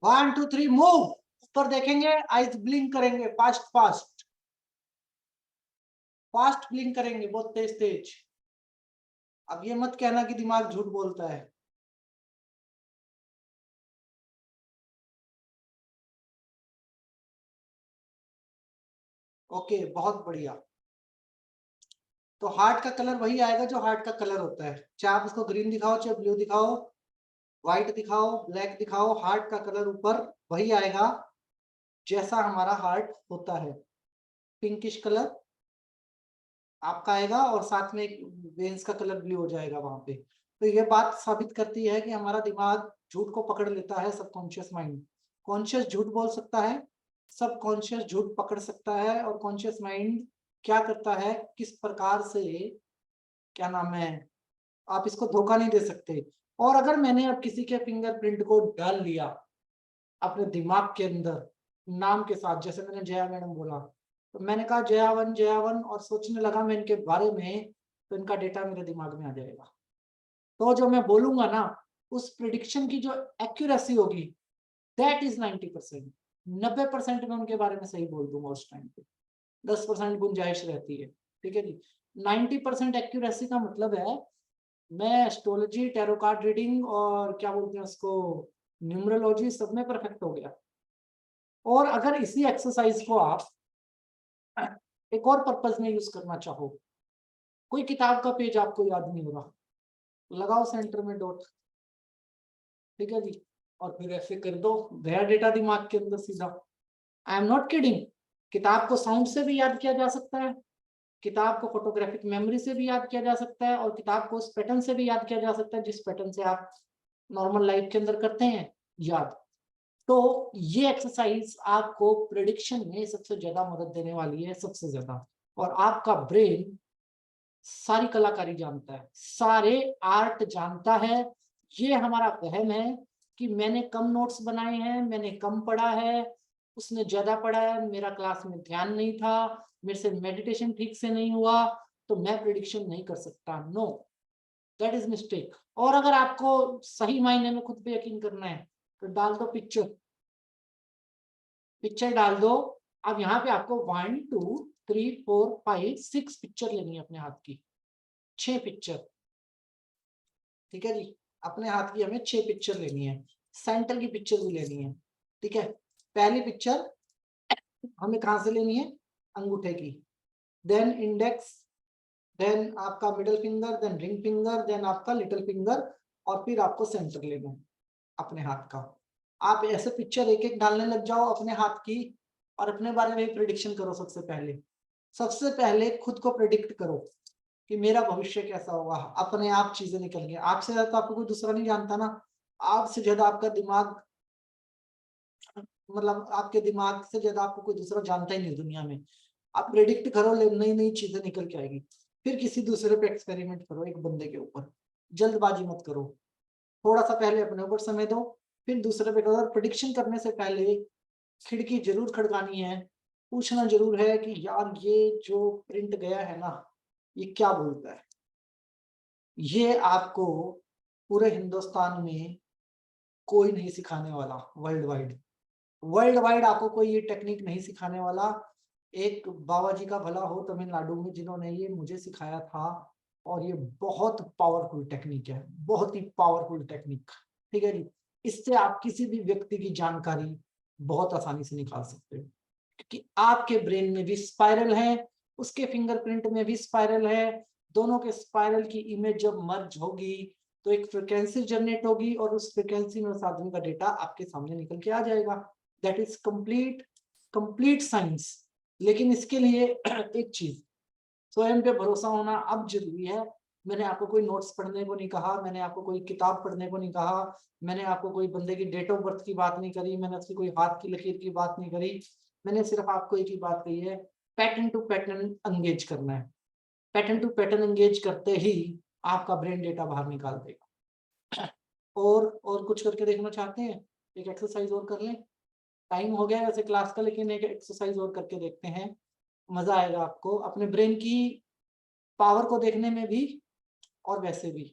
1 2 3 मूव। ऊपर देखेंगे, आइज ब्लिंक करेंगे, फास्ट फास्ट फास्ट ब्लिंक करेंगे, बहुत तेज तेज। अब ये मत कहना कि दिमाग झूठ बोलता है। ओके, बहुत बढ़िया। तो हार्ट का कलर वही आएगा जो हार्ट का कलर होता है, चाहे आप उसको ग्रीन दिखाओ, चाहे ब्लू दिखाओ, व्हाइट दिखाओ, ब्लैक दिखाओ, हार्ट का कलर ऊपर वही आएगा जैसा हमारा हार्ट होता है। पिंकिश कलर आपका आएगा और साथ में एक वेन्स का कलर ब्लू हो जाएगा वहां पे। तो ये बात साबित करती है कि हमारा दिमाग झूठ को पकड़ लेता है, सबकॉन्शियस माइंड। कॉन्शियस झूठ बोल सकता है, सबकॉन्शियस झूठ पकड़ सकता है, और कॉन्शियस माइंड क्या करता है, किस प्रकार से, क्या नाम है, आप इसको धोखा नहीं दे सकते। और अगर मैंने अब किसी के फिंगरप्रिंट को डाल लिया अपने दिमाग के अंदर नाम के साथ, जैसे मैंने जया मैडम बोला, तो मैंने कहा जया वन और सोचने लगा मैं इनके बारे में, तो इनका डेटा मेरे दिमाग में आ जाएगा। तो जो मैं बोलूंगा ना, उस प्रिडिक्शन की जो एक्यूरेसी होगी दैट इज 90%। 90% में उनके बारे में सही बोल दूंगा उस टाइम पे, 10% गुंजाइश रहती है। ठीक है जी। 90% एक्यूरेसी का मतलब है मैं एस्ट्रोलॉजी, टैरो कार्ड रीडिंग और क्या बोलते हैं उसको, न्यूमरोलॉजी, सब में परफेक्ट हो गया। और अगर इसी एक्सरसाइज को आप एक और पर्पस में यूज करना चाहो, कोई किताब का पेज आपको याद नहीं हो रहा, लगाओ सेंटर में डॉट, ठीक है जी, और फिर ऐसे कर दो, गया डेटा दिमाग के अंदर सीधा। I am not kidding. किताब को साउंड से भी याद किया जा सकता है, किताब को फोटोग्राफिक मेमोरी से भी याद किया जा सकता है, और किताब को उस पैटर्न से भी याद किया जा सकता है जिस पैटर्न से आप नॉर्मल लाइफ के अंदर करते हैं याद। तो ये एक्सरसाइज आपको प्रेडिक्शन में सबसे ज्यादा मदद देने वाली है, सबसे ज्यादा। और आपका ब्रेन सारी कलाकारी जानता है, सारे आर्ट जानता है। ये हमारा वहम है कि मैंने कम नोट्स बनाए हैं, मैंने कम पढ़ा है, उसने ज्यादा पढ़ा है, मेरा क्लास में ध्यान नहीं था, मेरे से मेडिटेशन ठीक से नहीं हुआ, तो मैं प्रिडिक्शन नहीं कर सकता। No, that is mistake. और अगर आपको सही मायने में खुद पे यकीन करना है तो डाल दो पिक्चर, पिक्चर डाल दो। अब यहाँ पे आपको 1 2 3 4 5 6 पिक्चर लेनी है अपने हाथ की, 6 पिक्चर। ठीक है जी, अपने हाथ की हमें 6 पिक्चर लेनी है, सेंटर की पिक्चर भी लेनी है। ठीक है, पहली पिक्चर हमें कहाँ से लेनी है, अंगूठे की, देन इंडेक्स, देन आपका middle finger, then ring finger, then आपका लिटिल फिंगर, और फिर आपको सेंटर लेना है अपने हाथ का। आप ऐसे पिक्चर एक एक डालने लग जाओ अपने हाथ की, और अपने बारे में प्रिडिक्शन करो। सबसे पहले खुद को प्रिडिक्ट करो कि मेरा भविष्य कैसा होगा। अपने आप चीजें निकल गई, आपसे ज्यादा तो आपको कोई दूसरा नहीं जानता ना। आपसे ज्यादा आपका दिमाग, मतलब आपके दिमाग से ज्यादा आपको कोई दूसरा जानता ही नहीं दुनिया में। आप प्रेडिक्ट करो, नई नई चीजें निकल के आएगी। फिर किसी दूसरे पे एक्सपेरिमेंट करो, एक बंदे के ऊपर। जल्दबाजी मत करो, थोड़ा सा पहले अपने ऊपर समय दो, फिर दूसरे पे करो। और प्रिडिक्शन करने से पहले खिड़की जरूर खड़कानी है, पूछना जरूर है कि यार ये जो प्रिंट गया है ना, ये क्या बोलता है। ये आपको पूरे हिंदुस्तान में कोई नहीं सिखाने वाला, वर्ल्ड वाइड आपको कोई ये टेक्निक नहीं सिखाने वाला। एक बाबा जी का भला हो तमिलनाडु में, जिन्होंने ये मुझे सिखाया था, और ये बहुत पावरफुल टेक्निक है, बहुत ही पावरफुल टेक्निक। ठीक है जी, इससे आप किसी भी व्यक्ति की जानकारी बहुत आसानी से निकाल सकते हो, क्योंकि आपके ब्रेन में भी स्पाइरल है, उसके फिंगरप्रिंट में भी स्पाइरल है। दोनों के स्पाइरल की इमेज जब मर्ज होगी तो एक फ्रिक्वेंसी जनरेट होगी, और उस फ्रिक्वेंसी में उस आदमी का डेटा आपके सामने निकल के आ जाएगा। That is complete science. लेकिन इसके लिए एक चीज, स्वयं पे भरोसा होना अब जरूरी है। मैंने आपको कोई नोट्स पढ़ने को नहीं कहा, मैंने आपको कोई किताब पढ़ने को नहीं कहा, मैंने आपको कोई बंदे की डेट ऑफ बर्थ की बात नहीं करी, मैंने उसकी कोई हाथ की लकीर की बात नहीं करी। मैंने सिर्फ आपको एक ही बात कही है, पैटर्न टू पैटर्न एंगेज करना है। पैटर्न टू पैटर्न एंगेज करते ही आपका ब्रेन डेटा बाहर निकाल देगा। और कुछ करके देखना चाहते हैं, एक एक्सरसाइज और कर लें। टाइम हो गया है वैसे क्लास का, लेकिन एक एक्सरसाइज और करके देखते हैं, मजा आएगा आपको अपने ब्रेन की पावर को देखने में भी और वैसे भी।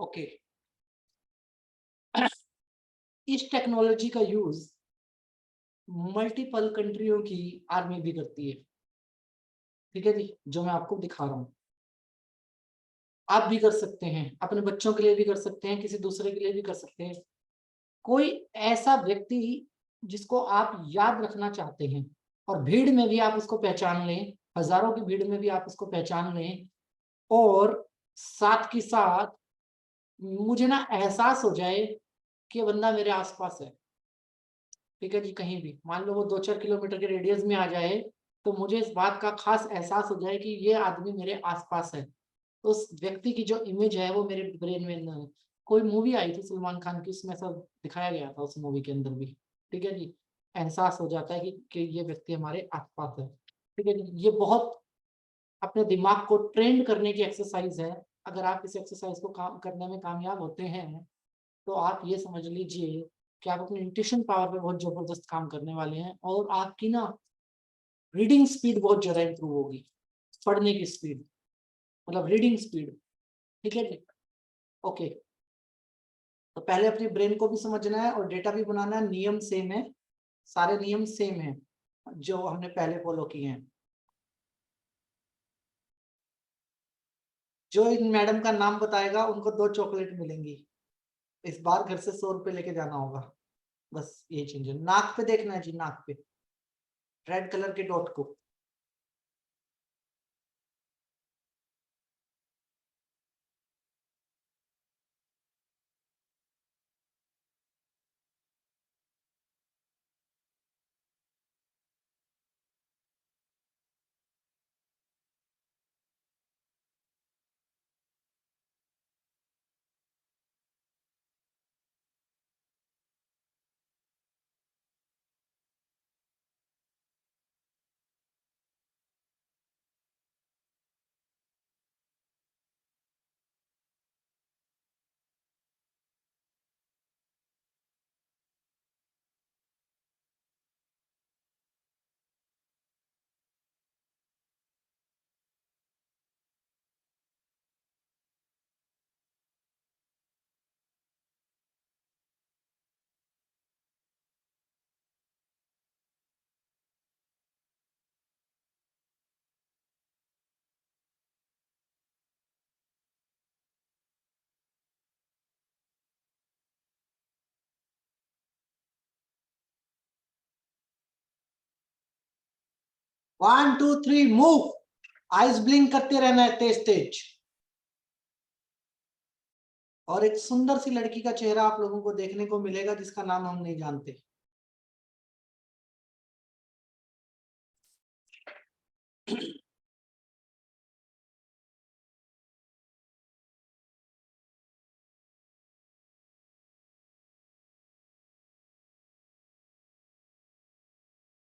ओके, इस टेक्नोलॉजी का यूज मल्टीपल कंट्रियों की आर्मी भी करती है, ठीक है जी, जो मैं आपको दिखा रहा हूँ। आप भी कर सकते हैं, अपने बच्चों के लिए भी कर सकते हैं, किसी दूसरे के लिए भी कर सकते हैं। कोई ऐसा व्यक्ति जिसको आप याद रखना चाहते हैं और भीड़ में भी आप उसको पहचान लें, हजारों की भीड़ में भी आप उसको पहचान लें, और साथ के साथ मुझे ना एहसास हो जाए कि ये बंदा मेरे आसपास है, ठीक है जी, कहीं भी मान लो वो 2-4 किलोमीटर के रेडियस में आ जाए, तो मुझे इस बात का खास एहसास हो जाए कि ये आदमी मेरे आसपास है। तो उस व्यक्ति की जो इमेज है वो मेरे ब्रेन में न, कोई मूवी आई थी सलमान खान की, उसमें सब दिखाया गया था, उस मूवी के अंदर भी, ठीक है जी, एहसास हो जाता है कि ये व्यक्ति हमारे आसपास है, ठीक है जी। ये बहुत अपने दिमाग को ट्रेंड करने की एक्सरसाइज है। अगर आप इस एक्सरसाइज को काम करने में कामयाब होते हैं तो आप ये समझ लीजिए कि आप अपने इंट्यूशन पावर पे बहुत जबरदस्त काम करने वाले हैं, और आपकी ना रीडिंग स्पीड बहुत ज्यादा इंप्रूव होगी, पढ़ने की स्पीड, मतलब रीडिंग स्पीड, ठीक है जी। ओके, तो पहले अपने ब्रेन को भी समझना है और डेटा भी बनाना है। नियम सेम है, सारे नियम सेम है जो हमने पहले फॉलो किए हैं। जो इन मैडम का नाम बताएगा उनको 2 चॉकलेट मिलेंगी। इस बार घर से 100 रुपए लेके जाना होगा, बस ये चेंज है। नाक पे देखना है जी, नाक पे रेड कलर के डॉट को। One two three move, eyes blink करते रहना है तेज तेज। और एक सुंदर सी लड़की का चेहरा आप लोगों को देखने को मिलेगा जिसका नाम हम नहीं जानते।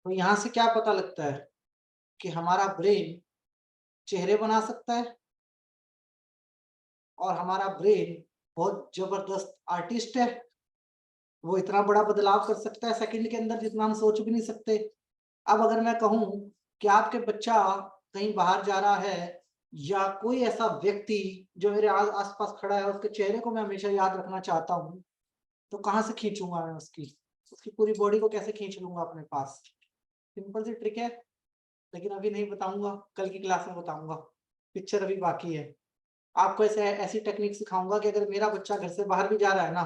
तो यहां से क्या पता लगता है कि हमारा ब्रेन चेहरे बना सकता है, और हमारा ब्रेन बहुत जबरदस्त आर्टिस्ट है। वो इतना बड़ा बदलाव कर सकता है सेकंड के अंदर जितना हम सोच भी नहीं सकते। अब अगर मैं कहूं कि आपके बच्चा कहीं बाहर जा रहा है, या कोई ऐसा व्यक्ति जो मेरे आसपास खड़ा है उसके चेहरे को मैं हमेशा याद रखना चाहता हूं, तो कहां से खींचूंगा मैं उसकी पूरी बॉडी को कैसे खींच लूंगा अपने पास? सिंपल सी ट्रिक है, लेकिन अभी नहीं बताऊंगा, कल की क्लास में बताऊंगा, पिक्चर अभी बाकी है। आपको ऐसी टेक्निक सिखाऊंगा कि अगर मेरा बच्चा घर से बाहर भी जा रहा है ना,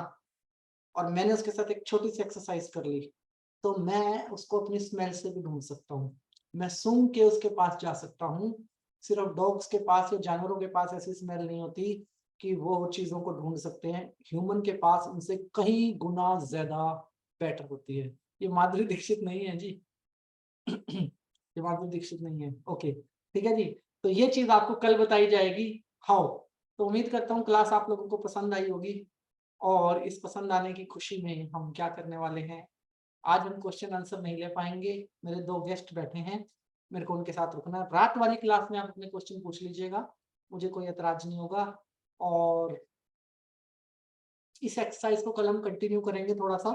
और मैंने उसके साथ एक छोटी सी एक्सरसाइज कर ली, तो मैं उसको अपनी स्मेल से भी ढूंढ सकता हूँ। मैं सूंघ के उसके पास जा सकता हूँ। सिर्फ डॉग्स के पास या जानवरों के पास ऐसी स्मेल नहीं होती कि वो चीजों को ढूंढ सकते हैं, ह्यूमन के पास उनसे कई गुना ज्यादा बेटर होती है। ये माधुरी दीक्षित नहीं है जी। ये माधुरी दीक्षित नहीं है। ओके, ठीक है जी। तो ये चीज आपको कल बताई जाएगी, हाउ। तो उम्मीद करता हूँ क्लास आप लोगों को पसंद आई होगी, और इस पसंद आने की खुशी में हम क्या करने वाले हैं, आज हम क्वेश्चन आंसर नहीं ले पाएंगे। मेरे 2 गेस्ट बैठे हैं, मेरे को उनके साथ रुकना है। रात वाली क्लास में आप अपने क्वेश्चन पूछ लीजिएगा, मुझे कोई एतराज नहीं होगा। और इस एक्सरसाइज को कल हम कंटिन्यू करेंगे, थोड़ा सा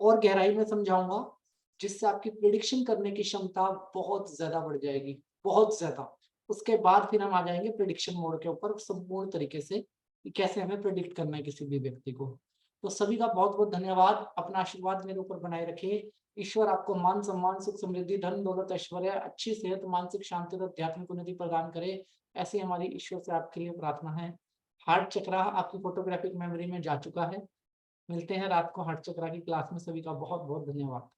और गहराई में समझाऊंगा, जिससे आपकी प्रिडिक्शन करने की क्षमता बहुत ज्यादा बढ़ जाएगी, बहुत ज्यादा। उसके बाद फिर हम आ जाएंगे प्रिडिक्शन मोड के ऊपर संपूर्ण तरीके से। कि कैसे हमें प्रेडिक्ट करना है किसी भी व्यक्ति को। तो सभी का बहुत बहुत धन्यवाद। अपना आशीर्वाद मेरे ऊपर बनाए रखिए। ईश्वर आपको मान सम्मान सुख समृद्धि धन दौलत ऐश्वर्य अच्छी सेहत मानसिक शांति और आध्यात्मिक उन्नति प्रदान करे, ऐसी हमारी ईश्वर से आपके लिए प्रार्थना है। हार्ट चक्रा आपकी फोटोग्राफिक मेमोरी में जा चुका है। मिलते हैं रात को हार्ट चक्रा की क्लास में। सभी का बहुत बहुत धन्यवाद।